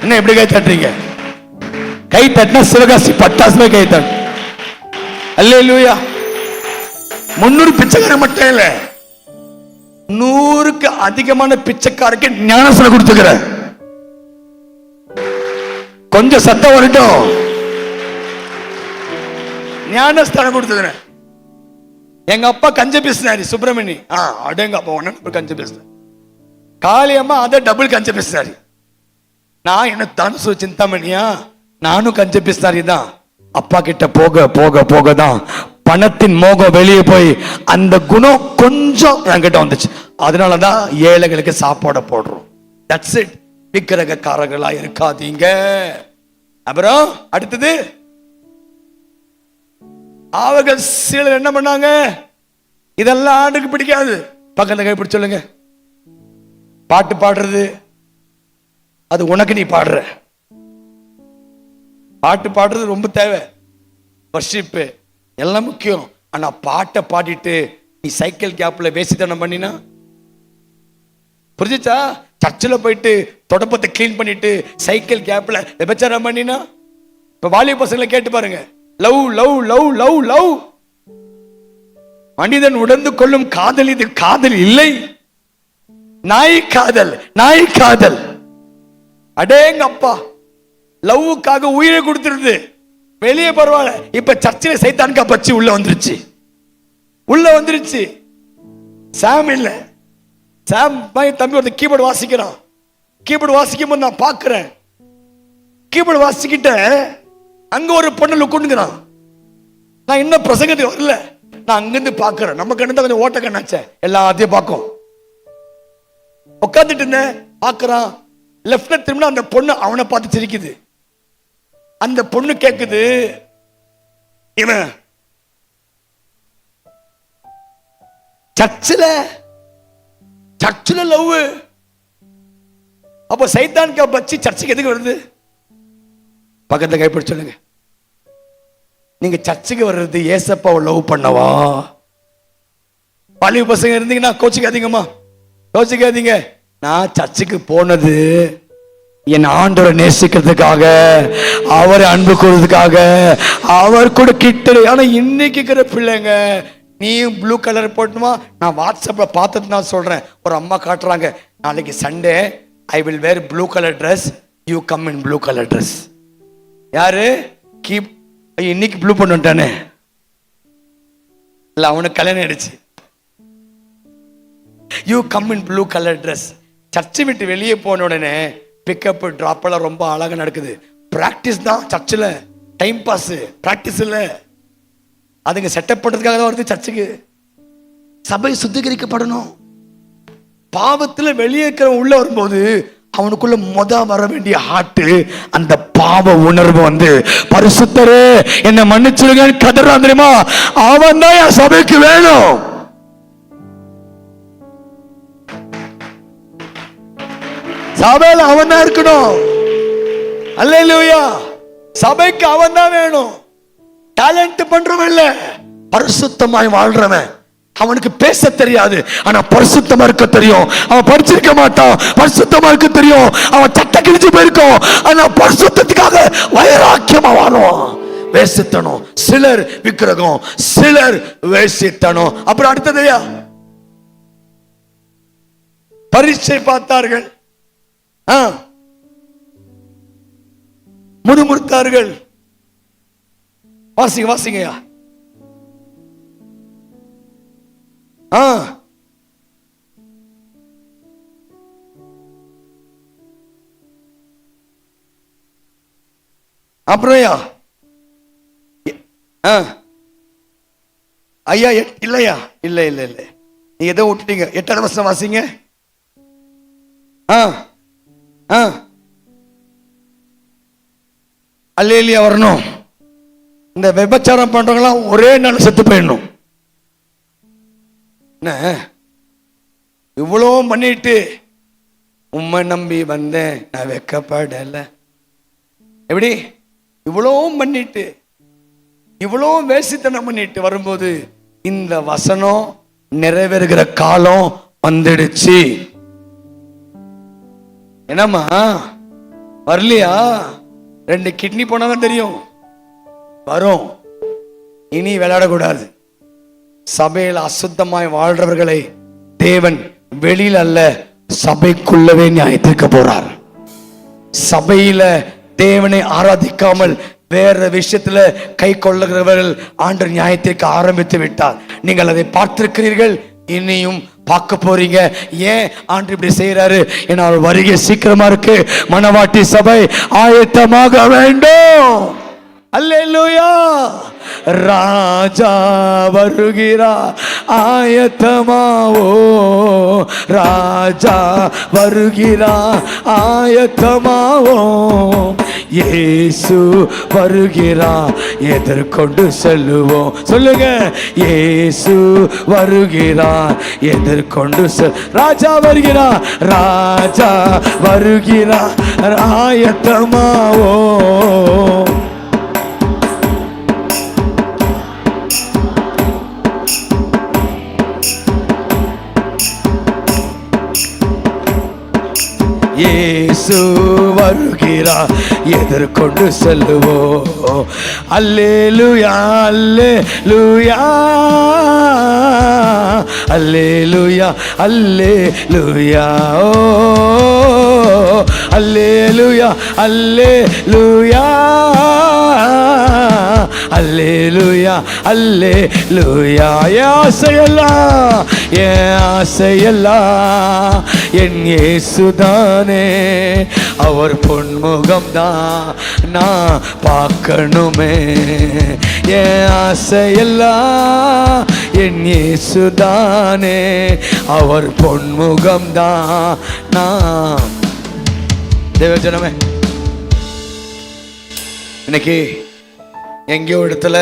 S1: என்ன எப்படி கை தட்டுறீங்க? கை தட்டினா சிவகாசி பட்டாசுமே கை தட்டு. அல்லேலூயா. 300 பிச்சைக்காரர் மட்டும் இல்ல, 100க்கு அதிகமான பிச்சைக்காரருக்கு ஞானஸ்நானம் கொடுத்துக்கிறேன். கொஞ்சம் சத்தம் வரட்டும். ஞானஸ்நானம் கொடுத்துக்கிறேன். எங்க அப்பா கஞ்ச பேசினாரு, சுப்பிரமணி. அடங்க அப்பா ஒன்னு கஞ்ச பேசினார். காளியம்மா அதை டபுள் கஞ்ச பேசினாரு. நான் என்ன தனுசு சிந்தாமணியா, நானும் கஞ்ச பேசினாரி தான். அப்பா கிட்ட போக போக போக தான் பணத்தின் மோகம் வெளியே போய் அந்த குணம் கொஞ்சம் என்கிட்ட வந்துச்சு. அதனாலதான் ஏழைகளுக்கு சாப்பாடு போடுறோம். That's it. விக்கிரகக்காரர்களா இருக்காதீங்க. அப்புறம் அடுத்தது, அவர்கள் சிலர் என்ன பண்ணாங்க? இதெல்லாம் ஆண்டுக்கு பிடிக்காது. பக்கத்துல கைப்பிடி சொல்லுங்க. பாட்டு பாடுறது அது உனக்கு, நீ பாடுற பாட்டு பாடுறது ரொம்ப தேவை. வர்ஷிப்பு எல்லாம் முக்கியம். ஆனா பாட்டை பாடிட்டு நீ சைக்கிள் கேப்ல வேசித்தனம் பண்ணினா, புரிஞ்சுச்சா? சர்ச்சில் போயிட்டு தொடப்பத்தை கிளீன் பண்ணிட்டு சைக்கிள் கேப்ல விபச்சாரம் பண்ணினா, இப்ப வாலிப பசங்களை கேட்டு பாருங்க. Love love love love love. மனிதன் உணர்ந்து கொள்ளும் காதல் இது காதல் இல்லை. நாய் காதல், நாய் காதல். அடேங்க அப்பா, லவ்வுக்காக உயிரை கொடுத்துருது. வெளியே பரவாயில்ல, இப்ப சர்ச்சில் சைத்தான்கா பச்சி உள்ள வந்துருச்சு, உள்ள வந்துருச்சு. சாம் இல்ல, சாம் தம்பி ஒரு கீபோர்டு வாசிக்கிறான். கீபோர்டு வாசிக்கும் போது நான் பாக்குறேன், கீபோர்டு வாசிக்கிட்ட அங்க ஒரு பொண்ணு லுக்குங்கிறான். நான் இன்னும் பிரசங்கத்துக்கு வரல, நான் அங்கிருந்து பாக்குறேன். நம்ம கண்ணு தான் கொஞ்சம் ஓட்ட கண்ணாச்ச, எல்லாத்தையும் பார்க்கும். உட்காந்துட்டு இருந்தேன், பாக்குறான். லெப்ட்ல திரும்பினா அந்த பொண்ணு அவனை பார்த்து சிரிக்குது. அந்த பொண்ணு கேக்குது, இவன் சர்ச்சில் லவ். அப்ப சைத்தான் பச்சி சர்ச்சுக்கு எதுக்கு வருது? பக்கத்துல கைப்பிடி சொல்லுங்க. நீங்க சர்ச்சுக்கு வர்றது ஏசப்பாவை லவ் பண்ணவா? பள்ளி பசங்க இருந்தீங்கன்னா கோச்சிக்காதீங்கம்மா, கோச்சிக்காதீங்க. நான் சர்ச்சுக்கு போனது என் ஆண்டவரை நேசிக்கிறதுக்காக, அவரை அன்பு கூறுறதுக்காக, அவர் கூட கிட்ட. ஆனா இன்னைக்கு இருக்கிற பிள்ளைங்க, நீயும் ப்ளூ கலர் போட்டுமா? நான் வாட்ஸ்அப்ல பார்த்துட்டு நான் சொல்றேன். ஒரு அம்மா காட்டுறாங்க, நாளைக்கு Sunday, I will wear blue colour dress, you come in blue colour dress. யாரு கீப்? இன்னைக்கு ப்ளூ பண்ணிட்டானே, இல்ல அவனுக்கு கல்யாணம் ஆயிடுச்சு. You come in blue colour dress. சர்ச்சை விட்டு வெளியே போன உடனே பிக்கப் ட்ராப் எல்லாம் ரொம்ப அழகா நடக்குது. பிராக்டிஸ் தான் சர்ச்சில், டைம் பாஸ், பிராக்டிஸ் இல்லை. அதுங்க செட்டப் பண்றதுக்காக தான் வருது சர்ச்சுக்கு. சபை சுத்திகரிக்கப்படணும். பாவத்துல வெளியே இருக்கிற உள்ள வரும்போது அவனுக்குள்ள வர வேண்டிய ஹார்ட், அந்த பாவ உணர்வு வந்து, பரிசுத்தரே என்ன மன்னிச்சிருங்க கதறான் தெரியுமா? அவன் தான் என் சபைக்கு வேணும். சபையில அவன் தான் இருக்கணும். அல்லேலூயா. சபைக்கு அவன் தான் வேணும். டேலண்ட் பண்றவன் இல்ல, பரிசுத்தமாய் வாழ்றவன். அவனுக்கு பேச தெரியாது, ஆனா பரிசுத்தமா இருக்க தெரியும். அவன் படிச்சிருக்க மாட்டான், பரிசுத்தமா இருக்க தெரியும். அவன் சட்டை கிழிச்சு போயிருக்கும், ஆனா பரிசுத்தத்துக்காக வைராக்கியமா வாழுவான். வேசித்தனம், சிலர் விக்கிரகம், சிலர் வேசித்தனம். அப்புறம் அடுத்ததையா பரீட்சை பார்த்தார்கள், முறுமுறுத்தார்கள். வாசிங்க வாசிங்கயா. அப்புறம் ஐயா இல்லையா? இல்ல இல்ல இல்ல, நீங்க எதோ விட்டுட்டீங்க. 8ஆவது வசனம் வாசிங்க. அல்லேலூயா வரணும். இந்த விபச்சாரம் பண்றவங்களாம் ஒரே நாள் செத்து போயிடணும். இவ்வளோ பண்ணிட்டு, உம்மை நம்பி வந்தேன் நான் வெக்கப்படல. எப்படி? இவ்வளோ பண்ணிட்டு, இவ்வளோ வேசித்தனம் பண்ணிட்டு வரும்போது இந்த வசனம் நிறைவேறுகிற காலம் வந்துடுச்சு. என்னம்மா வரலையா? 2 கிட்னி போனாதான் தெரியும். வரும். இனி விளையாடக்கூடாது. சபையில் அசுத்தமாய் வாழ்றவர்களை தேவன் வெளியில் அல்ல, சபைக்குள்ளவே நியாயத்திற்கு போறார். சபையில தேவனை ஆராதிக்காமல் வேற விஷயத்துல கை கொள்ளுகிறவர்கள் ஆண்டு நியாயத்திற்கு ஆரம்பித்து விட்டார். நீங்கள் அதை பார்த்திருக்கிறீர்கள், இனியும் பார்க்க போறீங்க. ஏன் ஆண்டு இப்படி செய்யறாரு? ஏன்னா வருகை சீக்கிரமா இருக்கு. மணவாட்டி சபை ஆயத்தமாக வேண்டும். அல்லேலூயா. ராஜா வருகிறார், ஆயத்தமாவோ. ராஜா வருகிறார், ஆயத்தமாவோ. இயேசு வருகிறார், எதிர்கொண்டு செல்லுவோம். சொல்லுங்க, இயேசு வருகிறார், எதிர்கொண்டு ராஜா வருகிறார், ராஜா வருகிறார், ஆயத்தமாவோ. இயேசு வருகிறார், எதிர்கொண்டு செல்லுவோம். அல்லேலூயா அல்லேலூயா அல்லேலூயா அல்லேலூயா. ஓ அல்லேலூயா அல்லேலூயா அல்லேலூயா அல்லேலூயா. ஆசையெல்லாம் என் ஆசையெல்லாம் என் இயேசுதானே. அவர் பொன்முகம் தான் நான் பார்க்கணுமே. என் ஆசையெல்லாம் என் இயேசுதானே. அவர் பொன்முகம் தான் நான். தேவஜனமே, இன்னைக்கு எங்கேயோ இடத்துல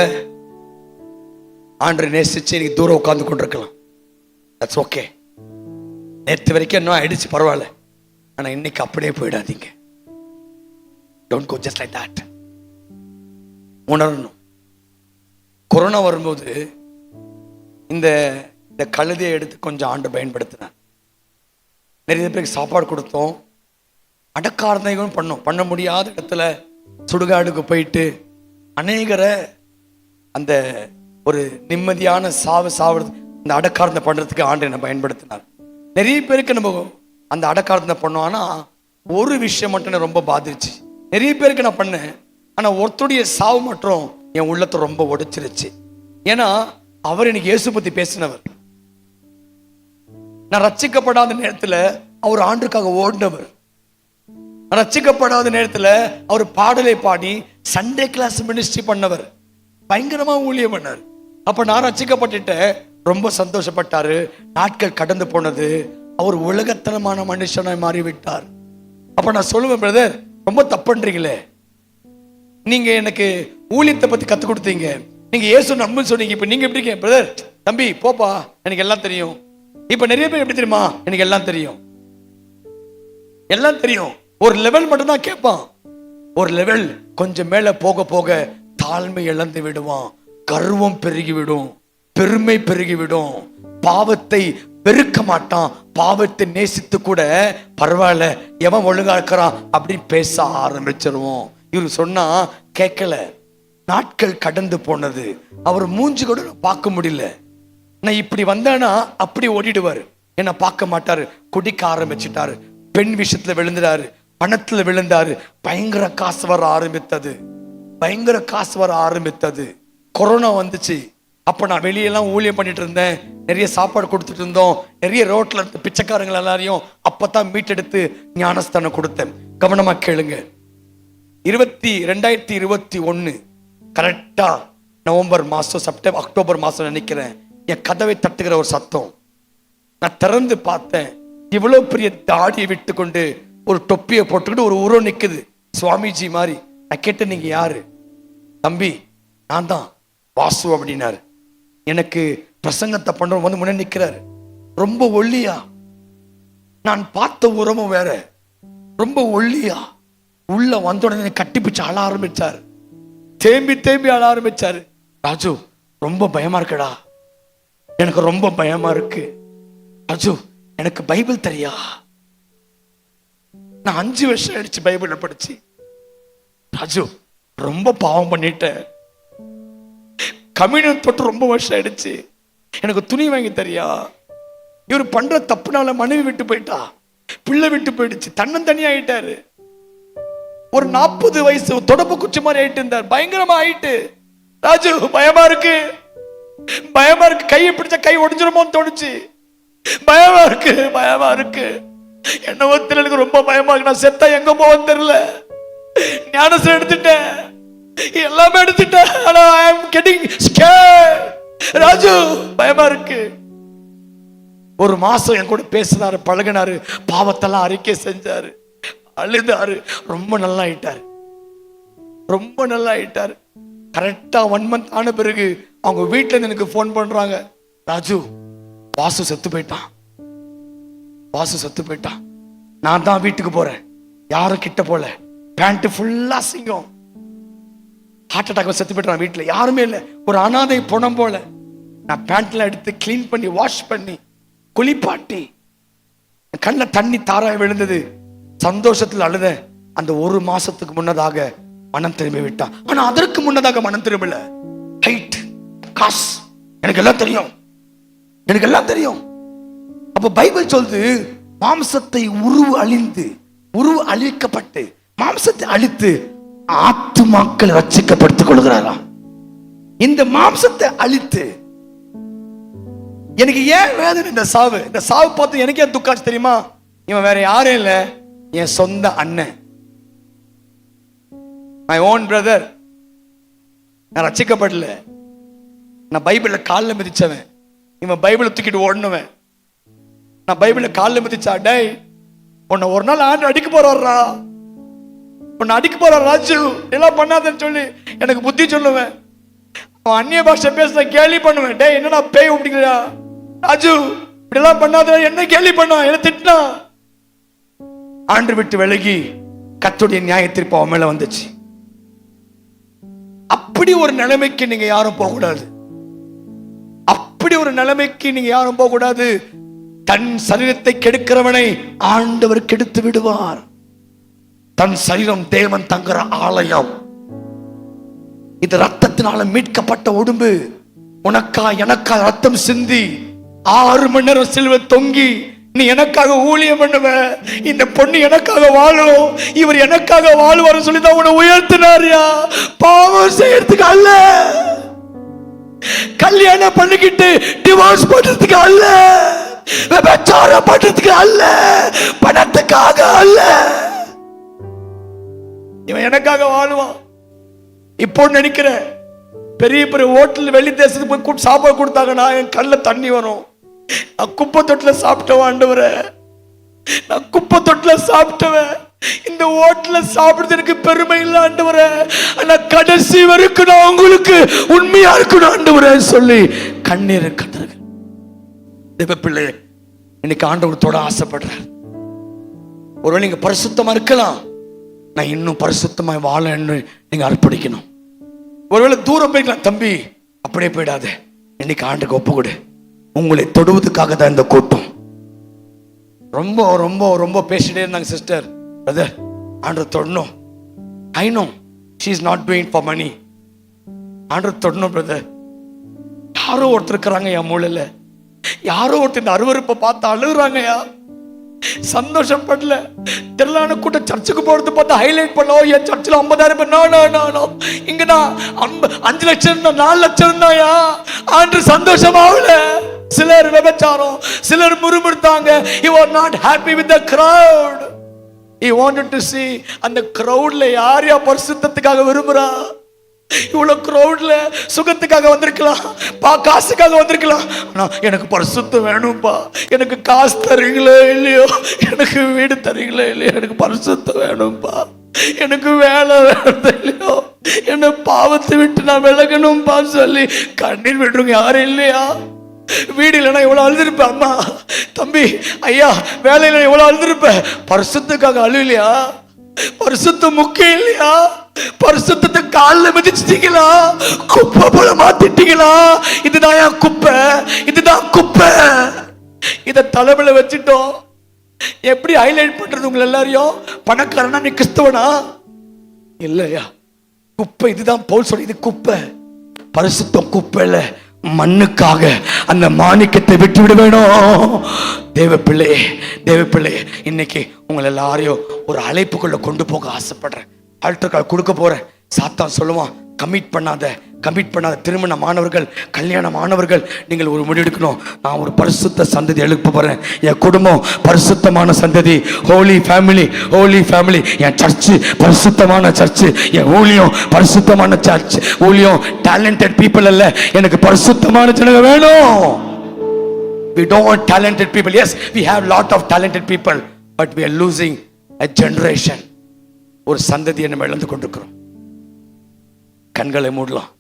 S1: ஆண்டரை நேசிச்சு நீங்க தூரம் உட்கார்ந்து கொண்டிருக்கலாம். That's okay. நேற்று வரைக்கும் இன்னும் ஆயிடுச்சு, பரவாயில்ல. ஆனா இன்னைக்கு அப்படியே போயிடாதீங்க. Don't go just like that. உணரணும். கொரோனா வரும்போது இந்த கழுதையை எடுத்து கொஞ்சம் ஆண்டு பயன்படுத்தினார். நிறைய பேருக்கு சாப்பாடு கொடுத்தோம். அடக்காரணைகளும் பண்ண முடியாத இடத்துல சுடுகாடுக்கு போயிட்டு அநேகரை அந்த ஒரு நிம்மதியான சாவுறது அந்த அடக்காரத்தை பண்றதுக்கு ஆண்டு என்னை பயன்படுத்தினார். நிறைய பேருக்கு நம்ம அந்த அடக்காரத்தை பண்ணோம். ஆனா ஒரு விஷயம் மட்டும் எனக்கு ரொம்ப பாதிச்சு. நிறைய பேருக்கு நான் பண்ணேன், ஆனா ஒருத்தருடைய சாவு மட்டும் என் உள்ளத்தை ரொம்ப உடைச்சிருச்சு. ஏன்னா அவர் எனக்கு இயேசு பத்தி பேசினவர். நான் ரட்சிக்கப்படாத நேரத்துல அவர் ஆண்டுக்காக ஓடினவர். ரட்சிக்கப்படாத நேரத்துல அவர் பாடலை பாடி சண்டே கிளாஸ் மினிஸ்ட்ரி பண்ணவர், பயங்கரமா ஊழியம் பண்ணார். அப்ப நான் ரட்சிக்கப்பட்டுட்டேன், ரொம்ப சந்தோஷப்பட்டாரு. நாட்கள் கடந்து போனது, அவர் உலகத்தனமான மனுஷனாய் மாறிவிட்டார். அப்ப நான் சொல்லுவேன், பிரதர் ரொம்ப தப்புன்றீங்களே, நீங்க எனக்கு ஊழியத்தை பத்தி கத்து கொடுத்தீங்க, நீங்க இயேசு நம்புன்னு சொன்னீங்க, இப்ப நீங்க எப்படி இருக்கீங்க? பிரதர் தம்பி போப்பா, எனக்கு எல்லாம் தெரியும். இப்ப நிறைய பேர் எப்படி தெரியுமா, எனக்கு எல்லாம் தெரியும், எல்லாம் தெரியும். ஒரு லெவல் மட்டும் தான் கேட்பான். ஒரு லெவல் கொஞ்சம் மேல போக போக தாழ்மை இழந்து விடுவான், கர்வம் பெருகிவிடும், பெருமை பெருகிவிடும், பாவத்தை வெறுக்க மாட்டான், பாவத்தை நேசித்து கூட பரவாயில்ல எவன் ஒழுங்கா இருக்கிறான் அப்படின்னு பேச ஆரம்பிச்சிருவோம். இவரு சொன்னா கேட்கல. நாட்கள் கடந்து போனது, அவர் மூஞ்சி கூட பார்க்க முடியல. நான் இப்படி வந்தேன்னா அப்படி ஓடிடுவாரு, என்ன பார்க்க மாட்டாரு. குடிக்க ஆரம்பிச்சிட்டாரு, பெண் விஷயத்துல விழுந்துட்டாரு, பணத்துல விழுந்தாரு. பயங்கர காசு வர ஆரம்பித்தது, பயங்கர காசு வர ஆரம்பித்தது. கொரோனா வந்துச்சு. அப்ப நான் வெளியெல்லாம் ஊழியம் பண்ணிட்டு இருந்தேன், நிறைய சாப்பாடு கொடுத்துட்டு இருந்தோம், நிறைய ரோட்ல இருந்த பிச்சைக்காரங்க எல்லாரையும் அப்பதான் மீட்டெடுத்து ஞானஸ்தானம் கொடுத்தேன். கவனமா கேளுங்க. 2021 கரெக்டா நவம்பர் மாசம், அக்டோபர் மாசம் நினைக்கிறேன், என் கதவை தட்டுகிற ஒரு சத்தம். நான் திறந்து பார்த்தேன், இவ்வளவு பெரிய தாடியை விட்டு கொண்டு ஒரு தொப்பியை போட்டுக்கிட்டு ஒரு உருவம் நிக்குது, சுவாமிஜி மாதிரி. நான் கேட்டேன், நீங்க யாரு? தம்பி நான் தான் வாசு அப்படின்னாரு. எனக்கு பிரசங்கத்தை பண்ற வந்து முன்னே நிக்கிறாரு, ரொம்ப ஒல்லியா. நான் பார்த்த உரமும் வேற, ரொம்ப ஒல்லியா. உள்ள வந்த உடனே கட்டிப்பிச்சு அழ ஆரம்பிச்சாரு, தேம்பி தேம்பி அழ ஆரம்பிச்சாரு. ராஜு ரொம்ப பயமா இருக்குடா, எனக்கு ரொம்ப பயமா இருக்கு. ராஜு எனக்கு பைபிள் தெரியா? நான் 5 வருஷம் ஆயிடுச்சு பைபிளை படிச்சு. ராஜு ரொம்ப பாவம் பண்ணிட்டேன், கம்யூனியன் தொட்டு ரொம்ப வருஷம் ஆயிடுச்சு, எனக்கு துணி வாங்கி தரியா? இவர் பண்ற தப்புனால மனைவி விட்டு போயிட்டா, பிள்ளை விட்டு போயிடுச்சு, தன்னந்தனியா ஆயிட்டாரு. ஒரு 40 வயசு தொடப்பு குச்சி மாதிரி ஆயிட்டு இருந்தார், பயங்கரமா ஆயிட்டு. ராஜு பயமா இருக்கு, பயமா இருக்கு, கையை பிடிச்ச கை ஒடிஞ்சிருமோன்னு தோணுச்சு, பயமா இருக்கு, பயமா இருக்கு. என்ன ஒருத்தர் எனக்கு ரொம்ப பயமா இருக்கு, நான் செத்தா எங்க போவேன்னு தெரியல. ஞானசம் எடுத்துட்டேன், எல்லாமே எடுத்துட்டேன், ஆனா I am getting scared. Raju பயமா இருக்கு. ஒரு மாசம் என் கூட பேசினாரு, பழகினாரு, பாவத்தெல்லாம் அறிக்கை செஞ்சாரு, அழுதாரு, ரொம்ப நல்லா ஆயிட்டாரு, ரொம்ப நல்லா ஆயிட்டாரு. கரெக்டா 1 month ஆன பிறகு அவங்க வீட்டுல இருந்து எனக்கு போன் பண்றாங்க, ராஜு வாசு செத்து போயிட்டான், வாசு செத்து போயிட்டான். நான் தான் வீட்டுக்கு போறேன், யாரும் கிட்ட போல, பேண்ட் ஃபுல்லா சிங்கம், ஹார்ட் அட்டாக் செத்து போயிட்டான். வீட்டுல யாருமே இல்லை, ஒரு அனாதை பொணம் போல. நான் பேண்ட்ல எடுத்து கிளீன் பண்ணி வாஷ் பண்ணி குளிப்பாட்டி, கண்ணுல தண்ணி தாராய் விழுந்தது, சந்தோஷத்துல அழுத. அந்த 1 மாசத்துக்கு முன்னதாக மனம் திரும்பி விட்டான். ஆனா அதற்கு முன்னதாக மனம் திரும்பல. ஹைட், காசு, எனக்கு எல்லாம் தெரியும், எனக்கு எல்லாம் தெரியும். அப்ப பைபிள் சொல்லுது, மாம்சத்தை உருவு அழிக்கப்பட்டு மாம்சத்தை அழித்து ஆத்துமாக்களை ரட்சிக்கப்படுத்திக் கொள்கிறாராம். இந்த மாம்சத்தை அழித்து, எனக்கு ஏன் வேதனை இந்த சாவு? இந்த சாவு பார்த்து எனக்கு ஏன் துக்காச்சு தெரியுமா? இவன் வேற யாரும் இல்ல, என் சொந்த அண்ணன், மை ஓன் பிரதர். நான் ரட்சிக்கப்படல, நான் பைபிள்ல காலில் மிதிச்சவன், இவன் பைபிளை தூக்கிட்டு ஓடணுவன். நான் பைபிள காலில் மிதிச்சா, டேய் உன்னை ஒரு நாள் ஆண்டு அடிக்க போறாரா, உன்னை அடிக்க போற ராஜு, எல்லாம் பண்ணாதன்னு சொல்லி எனக்கு புத்தி சொல்லுவேன். அவன் அந்நிய பாஷை பேச கேலி பண்ணுவேன், டேய் என்னடா பேய் அப்படிங்கிறா ராஜு, இப்படி எல்லாம் பண்ணாத, என்ன கேலி பண்ணா, என்ன திட்டினா. ஆண்டு விட்டு விலகி கர்த்தருடைய நியாய தீர்ப்பு அவன் மேல வந்துச்சு. அப்படி ஒரு நிலைமைக்கு நீங்க யாரும் போக கூடாது, அப்படி ஒரு நிலைமைக்கு நீங்க யாரும் போக கூடாது. தன் சரீரத்தை கெடுக்கிறவனை ஆண்டவர் கெடுத்து விடுவார். தன் சரீரம் தேவன் தங்குற ஆலயம். இது ரத்தத்தினால மீட்கப்பட்ட உடம்பு. உனக்கா எனக்கா ரத்தம் சிந்தி 6 மணி நேரம் சிலுவை தொங்கி நீ எனக்காக ஊழியம் பண்ணுவ. இந்த பொண்ணு எனக்காக வாழும், இவர் எனக்காக வாழுவார் சொல்லிதான் உன்னை உயர்த்தினாரியா. பாவம் செய்யறதுக்கு அல்ல, கல்யாணம் பண்ணிக்கிட்டு டிவோர்ஸ் பண்றதுக்கு அல்ல, விபச்சாரம் பண்றதுக்கு அல்ல, பணத்துக்காக அல்ல. இவன் எனக்காக வாழுவான். இப்போ நினைக்கிற பெரிய பெரிய ஹோட்டல் வெளி தேசத்துக்கு போய் கூட்டு சாப்பாடு கொடுத்தாங்கன்னா என் கண்ணுல தண்ணி வரும். நான் குப்பை தொட்டில சாப்பிட்டவன் ஆண்டவரே, நான் குப்பை தொட்டில சாப்பிட்டவன். இந்த ஹோட்டல்ல சாப்பிடுறது எனக்கு பெருமை இல்லை ஆண்டவரே, ஆனா கடைசி வரைக்கும் நான் உங்களுக்கு உண்மையா இருக்கணும் ஆண்டவரே சொல்லி கண்ணீர் கட்டுறது. தேவ பிள்ளையே, இன்னைக்கு ஆண்டவர் தொட ஆசைப்படுறேன். ஒருவேளை நீங்க பரிசுத்தமா இருக்கலாம், நான் இன்னும் பரிசுத்தமாய் வாழன்னு நீங்க அர்ப்பணிக்கணும். ஒருவேளை தூரம் போய்க்கலாம், தம்பி அப்படியே போயிடாத, இன்னைக்கு ஆண்டுக்கு ஒப்பு கொடு. உங்களை தொடுவதுக்காக தான் இந்த கூட்டம். ரொம்ப ரொம்ப ரொம்ப பேசிட்டே இருந்தாங்க சிஸ்டர், பிரதர் ஆண்டவர் தொடணும். I know she is not doing for money. ஆண்டவர் தொடணும் பிரதர். யாரோ ஒருத்தர் இருக்கிறாங்க என் மூளையில, யாரோ ஒருத்தர் இந்த அருவருப்பை பார்த்து அழுகுறாங்கயா, சந்தோஷப்படல. திரளான கூட்டம் சர்ச்சுக்கு போறது பார்த்து ஹைலைட் பண்ணோம். என் சர்ச்சில் 50,000 பேர், இங்க நான் 5 லட்சம் 4 லட்சம் தான்யா. ஆண்டு சந்தோஷமாகல. சிலர் விபச்சாரம், சிலர் முறுமுறுத்தாங்க. He was not happy with the crowd. He wanted to see அந்த crowdல யார் யா பரிசுத்தத்துக்காக விரும்புறா. இவ்வளவு கிரௌட்ல சுகத்துக்காக வந்திருக்கலாம், காசுக்காக வந்திருக்கலாம். எனக்கு பரிசுத்தம் வேணும்பா, எனக்கு காசு தரீங்களோ இல்லையோ, எனக்கு வீடு தரீங்களோ இல்லையோ, எனக்கு பரிசுத்தம் வேணும்பா, எனக்கு வேலை வேணும் இல்லையோ, என்ன பாவத்தை விட்டு நான் விலகணும்பா சொல்லி கண்ணீர் விட்டுருங்க. யாரும் இல்லையா? வீடு இல்லைன்னா எவ்வளவு அழுதுருப்பேன். அம்மா தம்பி ஐயா வேலையில எவ்வளவு அழுதுருப்பேன். பரிசுத்துக்காக அழுலையா? பரிசுத்தம் முக்கியம் இல்லையா? பரிசுத்தத்தை காலில் மிதிச்சிட்டீங்களா? குப்பை போல மாத்திட்டீங்களா? இதுதான் என் குப்பை, இதுதான் குப்பை. இத தலைமையில வச்சுட்டோம். எப்படி ஹைலைட் பண்றது உங்களை எல்லாரையும்? பணக்காரனா நீ கிறிஸ்தவனா? இல்லையா, குப்பை. இதுதான் பவுல் சொல்ற, இது குப்பை. பரிசுத்தம் குப்பைல மண்ணுக்காக அந்த மாணிக்கத்தை விட்டு விட வேணும். தேவ பிள்ளையே, தேவ பிள்ளையே, இன்னைக்கு உங்களை எல்லாரையும் ஒரு அழைப்புக்குள்ள கொண்டு போக ஆசைப்படுறேன். ஆல்டர் கால் கொடுக்க போறேன். சாத்தான் சொல்லுவான், கமிட் பண்ணாத, கமிட் பண்ணாத. திருமண மாணவர்கள், கல்யாண மாணவர்கள், நீங்கள் ஒரு முடிவெடுக்கணும். நான் ஒரு பரிசுத்த சந்ததி எழுப்ப போறேன். என் குடும்பம் பரிசுத்தமான சந்ததி, ஹோலி ஃபேமிலி, ஹோலி ஃபேமிலி. என் சர்ச்சு பரிசுத்தமான சர்ச்சு, என் ஊழியம் பரிசுத்தமான சர்ச். ஊழியம் டேலண்டட் பீப்புள் அல்ல, எனக்கு பரிசுத்தமான ஜனங்க வேணும். We don't want talented people. Yes, we have lot of talented people, but we are losing a generation. ஒரு சந்ததியை நம்ம இழந்து கொண்டிருக்கிறோம். கண்களை மூடலாம்,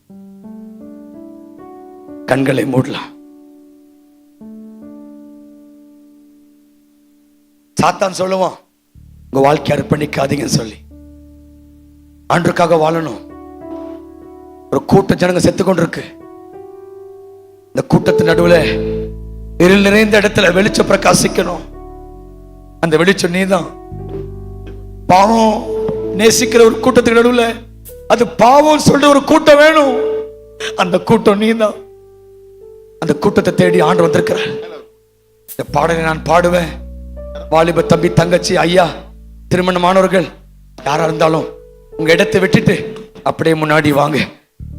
S1: கண்களை மூடலாம். சாத்தான் சொல்லுவான், உங்க வாழ்க்கை அர்ப்பணிக்காதீங்கன்னு சொல்லி. ஆண்டவருக்காக வாழணும். ஒரு கூட்ட ஜனங்க செத்து கொண்டிருக்கு. இந்த கூட்டத்தின் நடுவில் இருள் நிறைந்த இடத்துல வெளிச்சம் பிரகாசிக்கணும். அந்த வெளிச்சம் நீதான். பாவம் நேசிக்கிற ஒரு கூட்டத்துக்கு நடுவில் அது பாவம் சொல்ற ஒரு கூட்டம் வேணும். அந்த கூட்டம் நீதான். அந்த கூட்டத்தை தேடி ஆண்டு வந்திருக்கிறார். இந்த பாடலை நான் பாடுவேன். வாலிப தம்பி, தங்கச்சி, ஐயா, திருமணமானவர்கள் யாரா இருந்தாலும் உங்க இடத்தை விட்டுட்டு அப்படியே முன்னாடி வாங்க.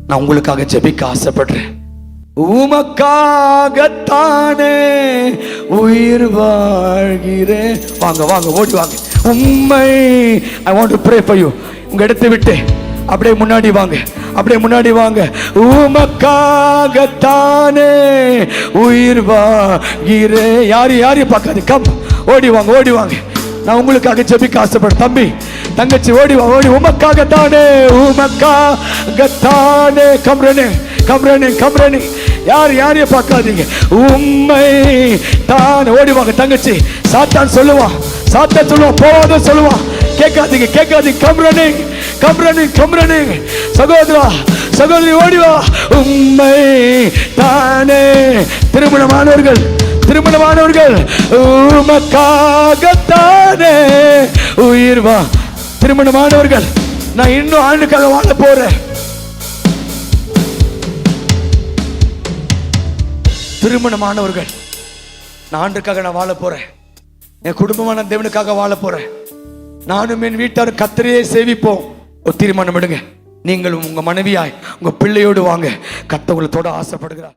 S1: நான் உங்களுக்காக ஜெபிக்க ஆசைப்படுறேன். உமக்காகத்தானே உயிர் வாழ்கிறேன். வாங்க வாங்க, ஓடி வாங்க. உம்மை I want to pray for you. உங்க இடத்தை விட்டு அப்படியே முன்னாடி வாங்க, அப்படியே முன்னாடி வாங்க. உமக்காகத்தானே உயிர் வாழ்கிறேன். யாரையும் பார்க்காது. கம், ஓடி வாங்க, ஓடி வாங்க. நான் உங்களுக்காக ஜெபிக்க ஆசைப்படுறேன். தம்பி, தங்கச்சி, ஓடி வா, ஓடி. உமக்காகத்தானே, உமக்காகத்தானே. கம்ரனே, கம்ரனே, கம்ரனே. யாரையும் பார்க்காதீங்க. உம்மை தான். ஓடி வாங்க தங்கச்சி. சாத்தான் சொல்லுவான், சாத்தான் சொல்லுவான், போவாத சொல்லுவான். கேட்காதீங்க, கேட்காதீங்க. கம்ரனே, கம்ரனே, கம்ரனே. சகோதரா, சகோதரி, ஓடி வா. உம்மை தானே. திருமணமானவர்கள், திருமணமானவர்கள், உமக்காகத்தானே உயிர் வா. திருமணமானவர்கள், நான் இன்னும் ஆண்டுக்காக வாழ போறேன். திருமணமானவர்கள், நான் ஆண்டுக்காக நான் வாழ போறேன். என் குடும்பமான தேவனுக்காக வாழ போறேன். நானும் என் வீட்டாரும் கர்த்தரையே சேவிப்போம். ஒரு தீர்மானம் எடுங்க. நீங்களும் உங்க மனைவியாய் உங்க பிள்ளையோடு வாங்க. கர்த்தர் உங்களை தொட ஆசைப்படுகிறார்.